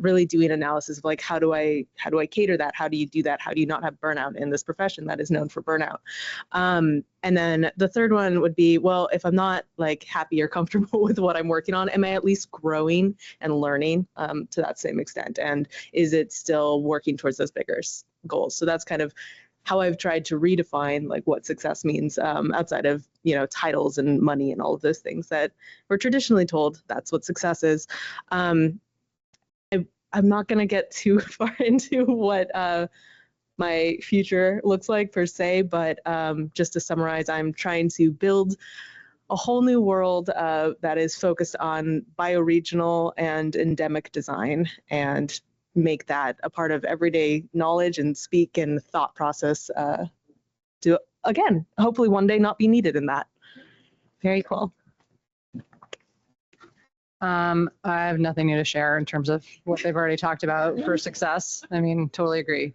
really doing analysis of like, how do I cater that? How do you do that? How do you not have burnout in this profession that is known for burnout? And then the third one would be, well, if I'm not like happy or comfortable with what I'm working on, am I at least growing and learning to that same extent? And is it still working towards those bigger goals? So that's kind of how I've tried to redefine like what success means outside of titles and money and all of those things that we're traditionally told that's what success is. I'm not going to get too far into what my future looks like per se, but just to summarize, I'm trying to build a whole new world that is focused on bioregional and endemic design and make that a part of everyday knowledge and speak and thought process to, again, hopefully one day not be needed in that. Very cool. I have nothing new to share in terms of what they've already talked about for success. I mean, totally agree.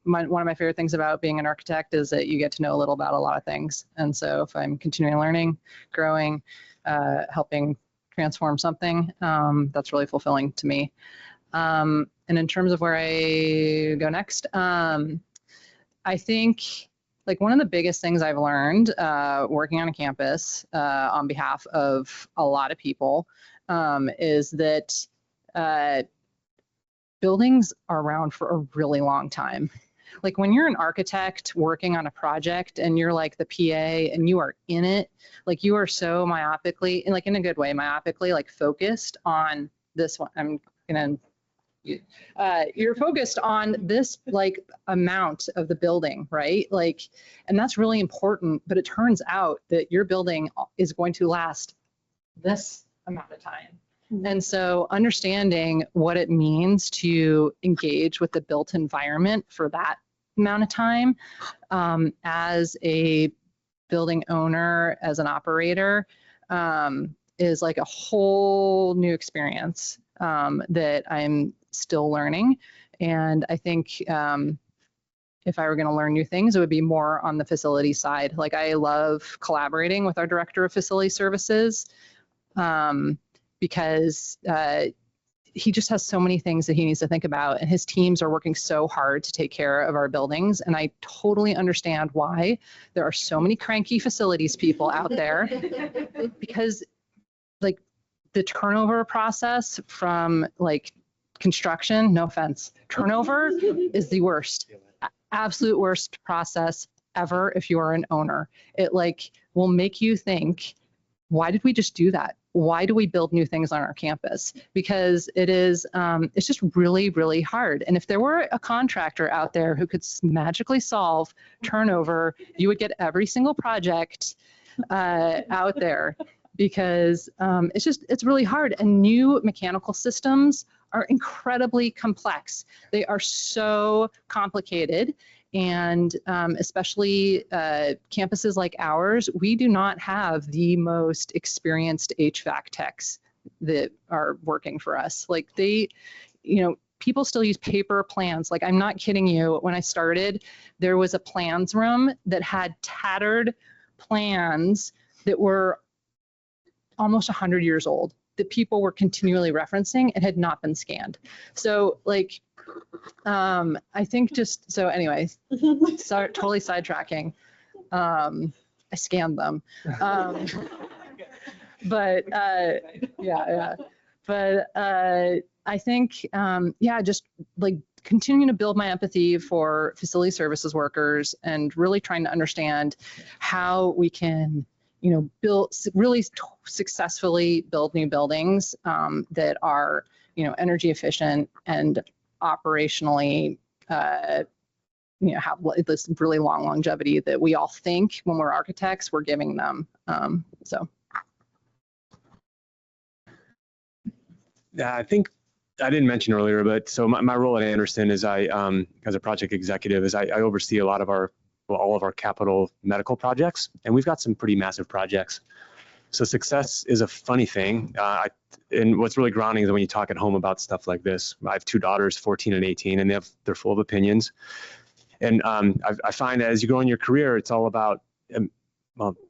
One of my favorite things about being an architect is that you get to know a little about a lot of things. And so if I'm continuing learning, growing, helping transform something, that's really fulfilling to me. And in terms of where I go next, I think like one of the biggest things I've learned working on a campus on behalf of a lot of people is that buildings are around for a really long time. Like when you're an architect working on a project and you're like the PA and you are in it, like you are so myopically, and like in a good way, myopically like focused on this one. I'm gonna You're focused on this like amount of the building, right? Like, and that's really important, but it turns out that your building is going to last this amount of time. And so understanding what it means to engage with the built environment for that amount of time, as a building owner, as an operator, is like a whole new experience that I'm still learning. And I think if I were going to learn new things, it would be more on the facility side. Like I love collaborating with our director of facility services because he just has so many things that he needs to think about, and his teams are working so hard to take care of our buildings. And I totally understand why there are so many cranky facilities people out there, because like the turnover process from like construction, no offense, turnover is the worst, absolute worst process ever if you are an owner. It like will make you think, why did we just do that? Why do we build new things on our campus? Because it is, it's just really, really hard. And if there were a contractor out there who could magically solve turnover, you would get every single project out there, because it's really hard. And new mechanical systems are incredibly complex. They are so complicated. And especially campuses like ours, we do not have the most experienced HVAC techs that are working for us. Like people still use paper plans. Like I'm not kidding you. When I started, there was a plans room that had tattered plans that were almost 100 years old that people were continually referencing and had not been scanned. So like, I think just, so anyway, totally sidetracking. I scanned them. But yeah. But I think, just like continuing to build my empathy for facility services workers and really trying to understand how we can, really successfully build new buildings that are, energy efficient and operationally, have this really long longevity that we all think when we're architects we're giving them. Yeah, I think I didn't mention earlier, but so my role at Anderson is I, as a project executive, is I oversee a lot of all of our capital medical projects, and we've got some pretty massive projects. So success is a funny thing. And what's really grounding is when you talk at home about stuff like this. I have two daughters, 14 and 18, and they're full of opinions. And I find as you go in your career, it's all about,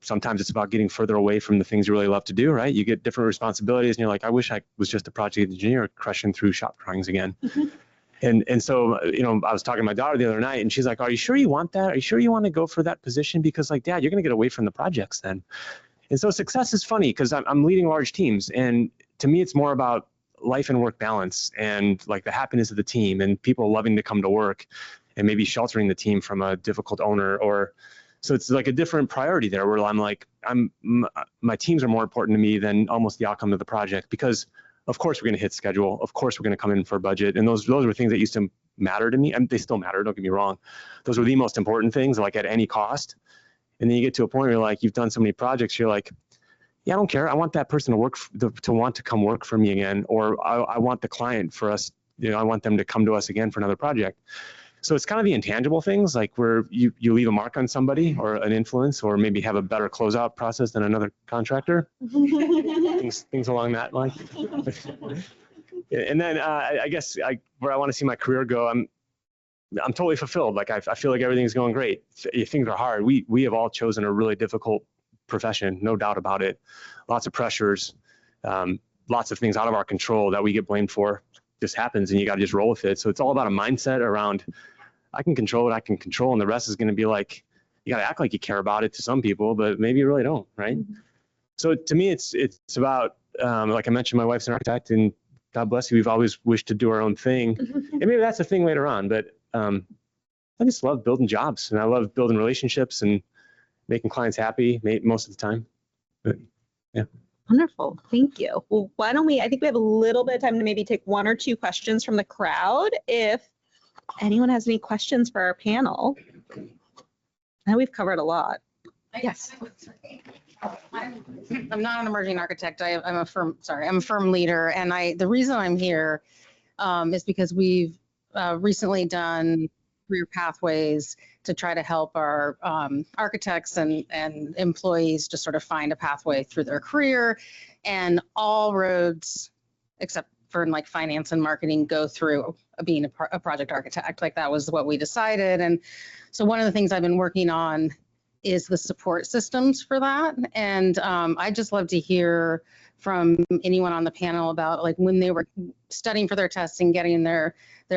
sometimes it's about getting further away from the things you really love to do, right? You get different responsibilities and you're like, I wish I was just a project engineer crushing through shop drawings again. And so, I was talking to my daughter the other night and she's like, are you sure you want that? Are you sure you want to go for that position? Because like, Dad, you're going to get away from the projects then. And so success is funny because I'm leading large teams. And to me, it's more about life and work balance and like the happiness of the team and people loving to come to work and maybe sheltering the team from a difficult owner. Or so it's like a different priority there where I'm like, my teams are more important to me than almost the outcome of the project, because of course we're going to hit schedule. Of course we're going to come in for a budget. And those were things that used to matter to me. And they still matter, don't get me wrong. Those were the most important things, like at any cost. And then you get to a point where you're like, you've done so many projects, you're like, yeah, I don't care. I want that person to want to come work for me again. Or I want the client for us, I want them to come to us again for another project. So it's kind of the intangible things, like where you leave a mark on somebody or an influence, or maybe have a better closeout process than another contractor. things along that line. And then I guess where I want to see my career go, I'm totally fulfilled. Like I feel like everything's going great. Things are hard. We have all chosen a really difficult profession, no doubt about it. Lots of pressures, lots of things out of our control that we get blamed for. Just happens and you got to just roll with it. So it's all about a mindset around, I can control what I can control, and the rest is going to be like, you got to act like you care about it to some people, but maybe you really don't, right? Mm-hmm. So to me, it's about, like I mentioned, my wife's an architect, and God bless you, we've always wished to do our own thing. And maybe that's a thing later on, but I just love building jobs, and I love building relationships and making clients happy most of the time. But, yeah. Wonderful. Thank you. Well, why don't I think we have a little bit of time to maybe take one or two questions from the crowd if anyone has any questions for our panel. I know we've covered a lot. Yes. I'm not an emerging architect. I'm a firm leader. And the reason I'm here is because we've recently done career pathways to try to help our architects and employees just sort of find a pathway through their career. And all roads, except for like finance and marketing, go through being a project architect. Like that was what we decided. And so one of the things I've been working on is the support systems for that. And I'd just love to hear from anyone on the panel about like when they were studying for their tests and getting their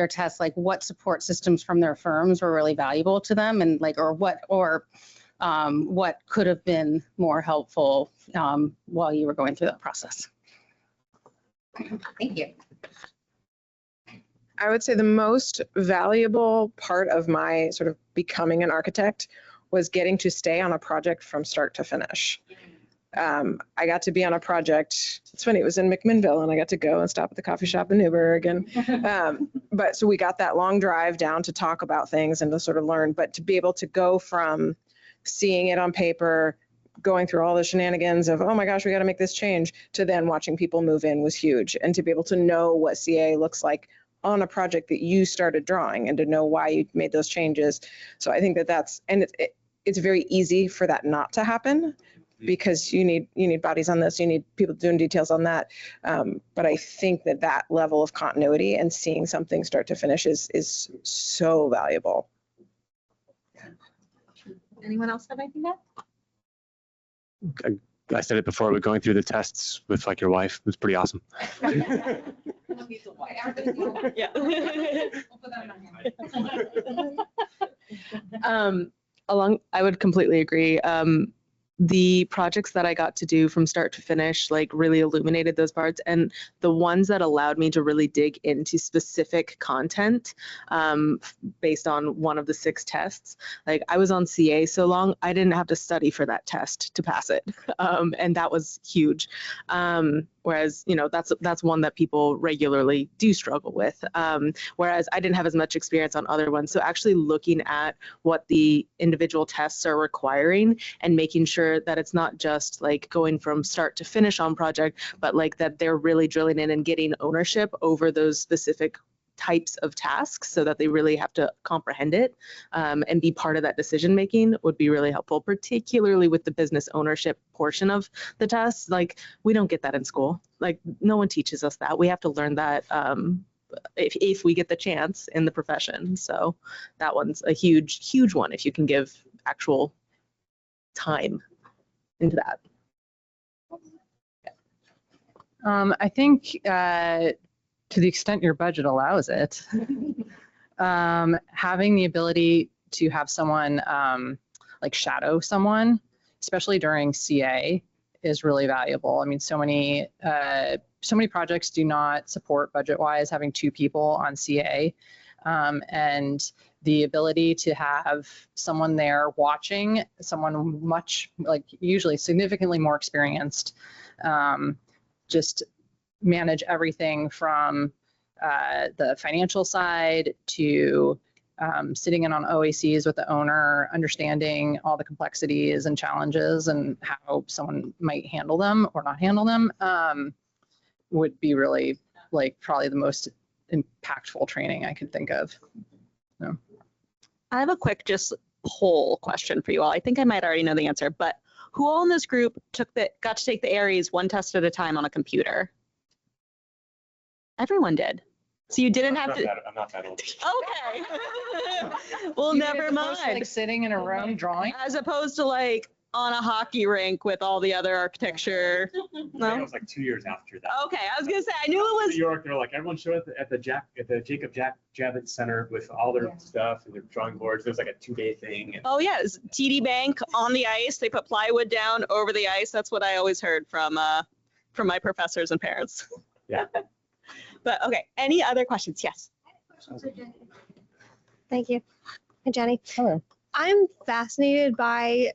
tests, like what support systems from their firms were really valuable to them, and like what could have been more helpful while you were going through that process. Thank you. I would say the most valuable part of my sort of becoming an architect was getting to stay on a project from start to finish. I got to be on a project. It's funny, it was in McMinnville, and I got to go and stop at the coffee shop in Newburgh. And but so we got that long drive down to talk about things and to sort of learn. But to be able to go from seeing it on paper, going through all the shenanigans of, oh my gosh, we got to make this change, to then watching people move in was huge. And to be able to know what CA looks like on a project that you started drawing, and to know why you made those changes. So I think that's, and it's very easy for that not to happen, because you need bodies on this, you need people doing details on that. But I think that level of continuity and seeing something start to finish is so valuable. Anyone else have anything to add? I said it before, but going through the tests with like your wife was pretty awesome. Yeah. I would completely agree. The projects that I got to do from start to finish like really illuminated those parts, and the ones that allowed me to really dig into specific content based on one of the 6 tests. Like I was on CA so long, I didn't have to study for that test to pass it, and that was huge. Whereas, you know, that's one that people regularly do struggle with. Whereas I didn't have as much experience on other ones. So actually looking at what the individual tests are requiring and making sure that it's not just like going from start to finish on project, but like that they're really drilling in and getting ownership over those specific types of tasks, so that they really have to comprehend it and be part of that decision making would be really helpful, particularly with the business ownership portion of the tests. Like we don't get that in school. Like no one teaches us that. We have to learn that if we get the chance in the profession. So that one's a huge one if you can give actual time into that. I think to the extent your budget allows it, having the ability to have someone like shadow someone, especially during CA, is really valuable. I mean, so many projects do not support budget-wise having 2 people on CA, and the ability to have someone there watching, someone much, like usually significantly more experienced, just manage everything from the financial side to sitting in on OACs with the owner, understanding all the complexities and challenges and how someone might handle them or not handle them, would be really like probably the most impactful training I could think of. So. I have a quick just poll question for you all. I think I might already know the answer, but who all in this group got to take the ARIES one test at a time on a computer? Everyone did. So you didn't have to. I'm not that old. Okay. Well, You never did the first, mind. like sitting in a room drawing. As opposed to like on a hockey rink with all the other architecture. It No. was like 2 years after that. Okay, I was gonna say I knew it New was. York, they're like everyone showed up at the Jacob Javits Center with all their stuff and their drawing boards. It was like a 2-day thing. And Oh yeah, it's TD Bank on the ice. They put plywood down over the ice. That's what I always heard from my professors and parents. Yeah. But okay, any other questions? Yes. Thank you. Hi, Jenny. Hello. I'm fascinated by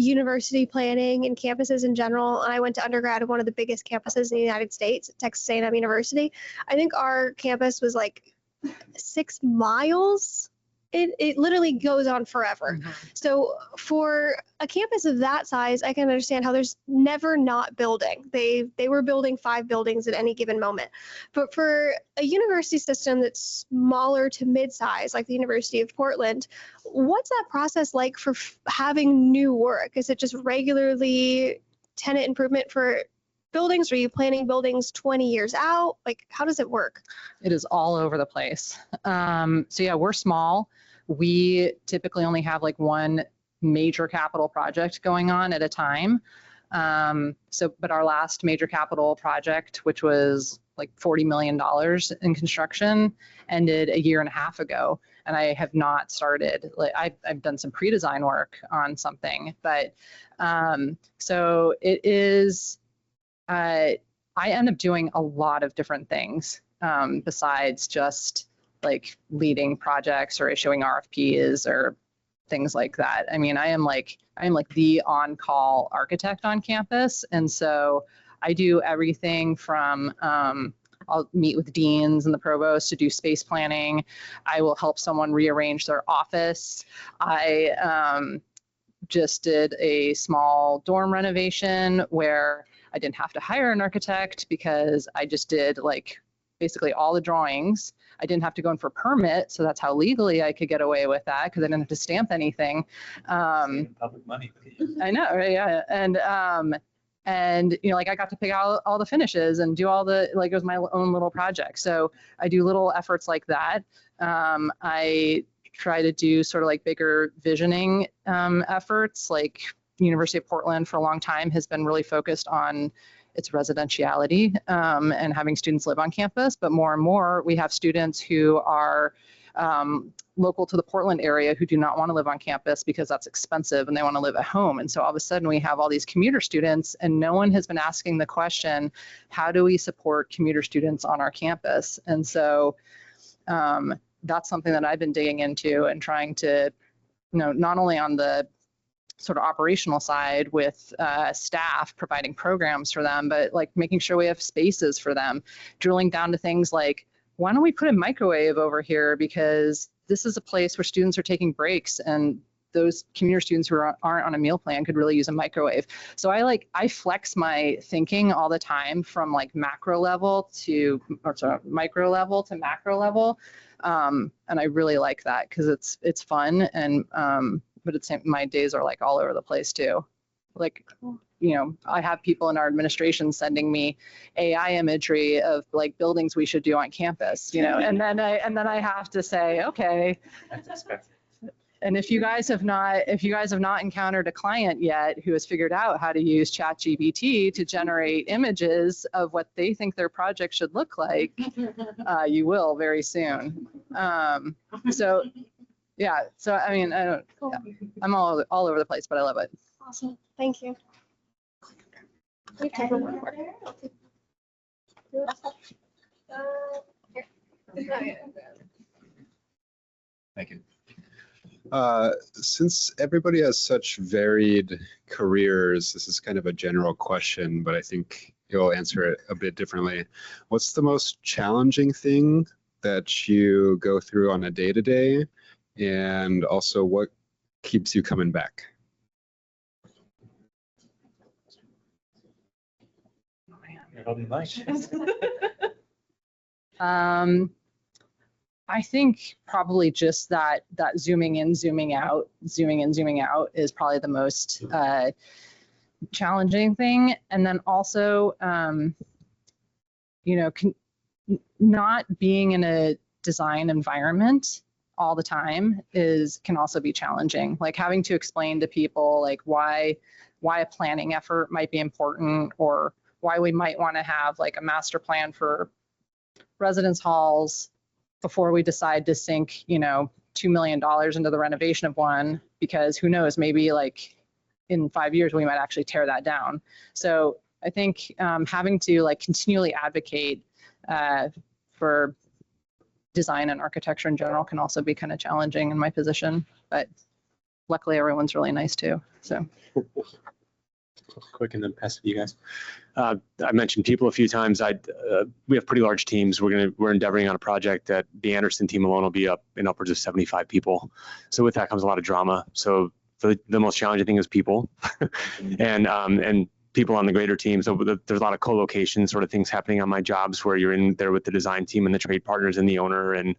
university planning and campuses in general, and I went to undergrad at one of the biggest campuses in the United States, Texas A&M University. I think our campus was like 6 miles. It literally goes on forever. So for a campus of that size, I can understand how there's never not building. They were building 5 buildings at any given moment. But for a university system that's smaller to mid-size, like the University of Portland, what's that process like for having new work? Is it just regularly tenant improvement for buildings? Are you planning buildings 20 years out? Like, how does it work? It is all over the place. So yeah, we're small. We typically only have like one major capital project going on at a time. But our last major capital project, which was like $40 million in construction, ended a year and a half ago. And I have not started, like I've done some pre-design work on something, but so it is, I end up doing a lot of different things besides just like leading projects or issuing RFPs or things like that. I mean, I am like the on-call architect on campus. And so I do everything from, I'll meet with deans and the provost to do space planning. I will help someone rearrange their office. I just did a small dorm renovation where I didn't have to hire an architect because I just did like basically all the drawings. I didn't have to go in for a permit, so that's how legally I could get away with that because I didn't have to stamp anything. Public money. I know, right? Yeah, and you know, like I got to pick out all the finishes and do all the, like it was my own little project. So I do little efforts like that. I try to do sort of like bigger visioning efforts. Like University of Portland for a long time has been really focused on its residentiality and having students live on campus, but more and more we have students who are local to the Portland area who do not want to live on campus because that's expensive and they want to live at home. And so all of a sudden we have all these commuter students and no one has been asking the question, how do we support commuter students on our campus? And so that's something that I've been digging into and trying to, you know, not only on the sort of operational side with staff providing programs for them, but like making sure we have spaces for them, drilling down to things like, why don't we put a microwave over here? Because this is a place where students are taking breaks and those commuter students who aren't on a meal plan could really use a microwave. So I flex my thinking all the time from like macro level to, or sorry, micro level to macro level. And I really like that because it's fun and but it's my days are like all over the place too. Like, you know, I have people in our administration sending me AI imagery of like buildings we should do on campus, you know, and then I have to say, okay. And if you guys have not encountered a client yet who has figured out how to use ChatGPT to generate images of what they think their project should look like, you will very soon. So. Yeah, so I mean, I don't, yeah, I'm all over the place, but I love it. Awesome. Thank you. Thank you. Since everybody has such varied careers, this is kind of a general question, but I think you'll answer it a bit differently. What's the most challenging thing that you go through on a day-to-day? And also, what keeps you coming back? I think probably just that zooming in, zooming out is probably the most challenging thing. And then also, you know, not being in a design environment all the time can also be challenging. Like having to explain to people like why a planning effort might be important or why we might want to have like a master plan for residence halls before we decide to sink, you know, $2 million into the renovation of one, because who knows, maybe like in 5 years we might actually tear that down. So I think having to like continually advocate for design and architecture in general can also be kind of challenging in my position, but luckily everyone's really nice too. So Quick and then pass it to you guys. I mentioned people a few times. We have pretty large teams. We're endeavoring on a project that the Anderson team alone will be up in upwards of 75 people. So with that comes a lot of drama. So the most challenging thing is people, and people on the greater team. So there's a lot of co-location sort of things happening on my jobs where you're in there with the design team and the trade partners and the owner, and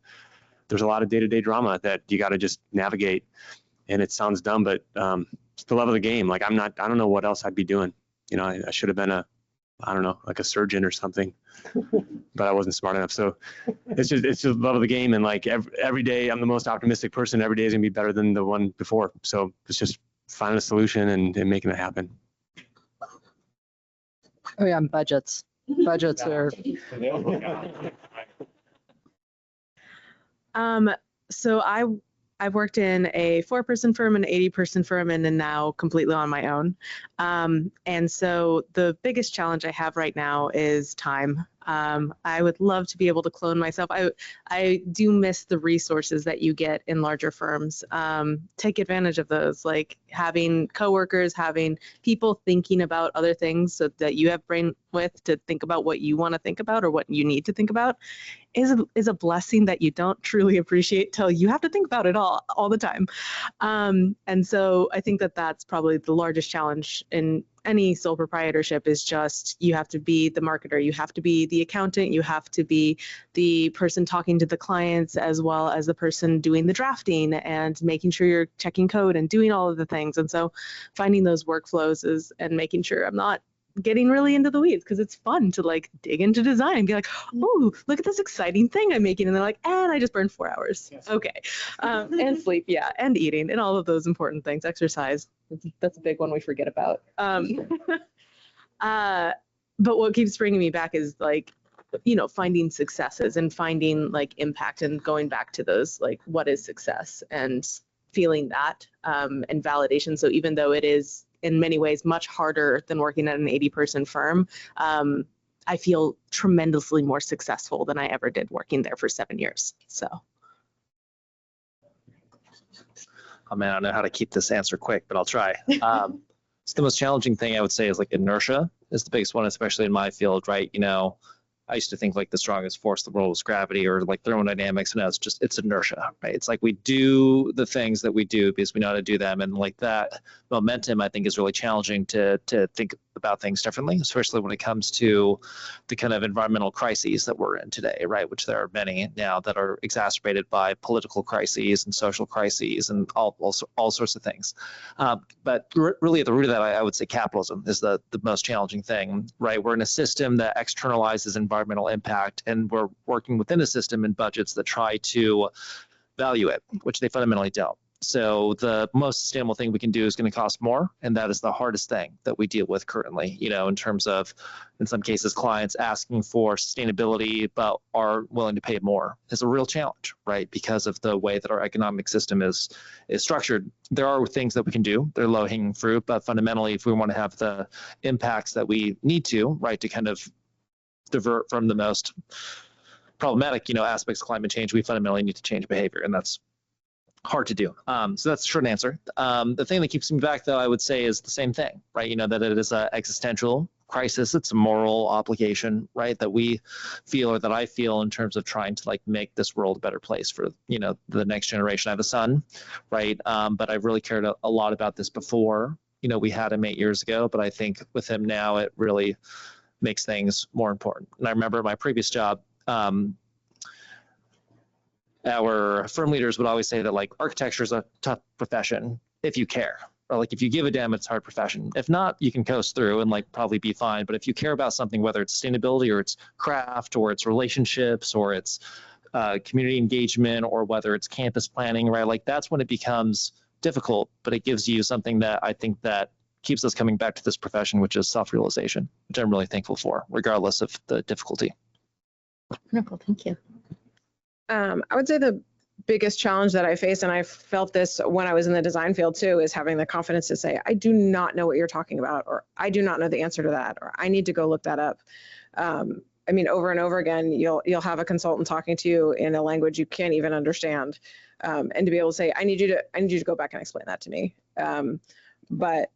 there's a lot of day-to-day drama that you got to just navigate. And it sounds dumb, but it's the love of the game. Like I don't know what else I'd be doing. You know, I should have been like a surgeon or something, but I wasn't smart enough. So it's just love of the game. And like every day I'm the most optimistic person. Every day is gonna be better than the one before. So it's just finding a solution and making it happen. oh yeah, and budgets. Budgets are So I've worked in a 4-person firm, an 80-person firm, and then now completely on my own. And so the biggest challenge I have right now is time. I would love to be able to clone myself. I do miss the resources that you get in larger firms. Take advantage of those, like having coworkers, having people thinking about other things so that you have brain width to think about what you want to think about or what you need to think about is a blessing that you don't truly appreciate till you have to think about it all the time. And so I think that that's probably the largest challenge in any sole proprietorship is just you have to be the marketer, you have to be the accountant, you have to be the person talking to the clients as well as the person doing the drafting and making sure you're checking code and doing all of the things. And so finding those workflows and making sure I'm not getting really into the weeds because it's fun to like dig into design and be like, oh, look at this exciting thing I'm making. And they're like, and I just burned 4 hours. Yes. Okay. And sleep, yeah, and eating and all of those important things. Exercise, that's a big one we forget about. But what keeps bringing me back is like, you know, finding successes and finding like impact and going back to those, like, what is success and feeling that and validation. So even though it is in many ways much harder than working at an 80-person firm, I feel tremendously more successful than I ever did working there for 7 years. So. Oh man, I don't know how to keep this answer quick, but I'll try. So the most challenging thing I would say is like inertia is the biggest one, especially in my field, right? You know, I used to think like the strongest force in the world was gravity or like thermodynamics, and now it's inertia, right? It's like we do the things that we do because we know how to do them, and like that momentum, I think, is really challenging to think about things differently, especially when it comes to the kind of environmental crises that we're in today, right? Which there are many now that are exacerbated by political crises and social crises and all sorts of things. But really at the root of that, I would say capitalism is the most challenging thing, right? We're in a system that externalizes environmental impact, and we're working within a system and budgets that try to value it, which they fundamentally don't. So the most sustainable thing we can do is going to cost more, and that is the hardest thing that we deal with currently, you know, in terms of, in some cases, clients asking for sustainability but are willing to pay more is a real challenge, right? Because of the way that our economic system is structured. There are things that we can do, they're low-hanging fruit, but fundamentally, if we want to have the impacts that we need to, right, to kind of divert from the most problematic, you know, aspects of climate change, we fundamentally need to change behavior, and that's hard to do. So that's the short answer. The thing that keeps me back, though, I would say is the same thing, right? You know, that it is an existential crisis. It's a moral obligation, right? That we feel, or that I feel, in terms of trying to like make this world a better place for, you know, the next generation. I have a son, right? But I've really cared a lot about this before. You know, we had him 8 years ago, but I think with him now, it really makes things more important. And I remember my previous job, our firm leaders would always say that like architecture is a tough profession if you care, or like if you give a damn, it's a hard profession. If not, you can coast through and like probably be fine. But if you care about something, whether it's sustainability or it's craft or it's relationships or it's community engagement or whether it's campus planning, right? Like that's when it becomes difficult, but it gives you something that I think that keeps us coming back to this profession, which is self-realization, which I'm really thankful for, regardless of the difficulty. Wonderful, thank you. I would say the biggest challenge that I face, and I felt this when I was in the design field too, is having the confidence to say, I do not know what you're talking about, or I do not know the answer to that, or I need to go look that up. I mean, over and over again, you'll have a consultant talking to you in a language you can't even understand, and to be able to say, I need you to go back and explain that to me. But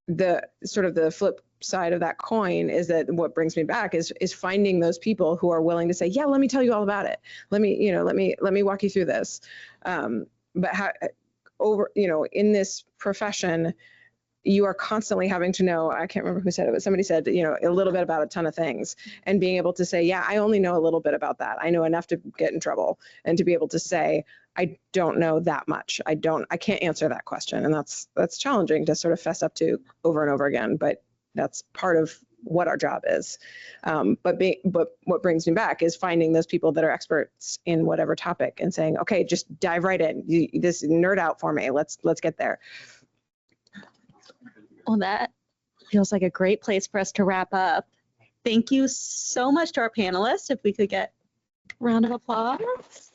the sort of the flip side of that coin is that what brings me back is finding those people who are willing to say, yeah, let me tell you all about it. Let me walk you through this. But how, in this profession, you are constantly having to know, I can't remember who said it, but somebody said, a little bit about a ton of things, and being able to say, yeah, I only know a little bit about that. I know enough to get in trouble, and to be able to say, I don't know that much. I can't answer that question. And that's challenging to sort of fess up to over and over again, but that's part of what our job is. But what brings me back is finding those people that are experts in whatever topic and saying, okay, just dive right in. This nerd out for me. Let's get there. Well, that feels like a great place for us to wrap up. Thank you so much to our panelists. If we could get a round of applause.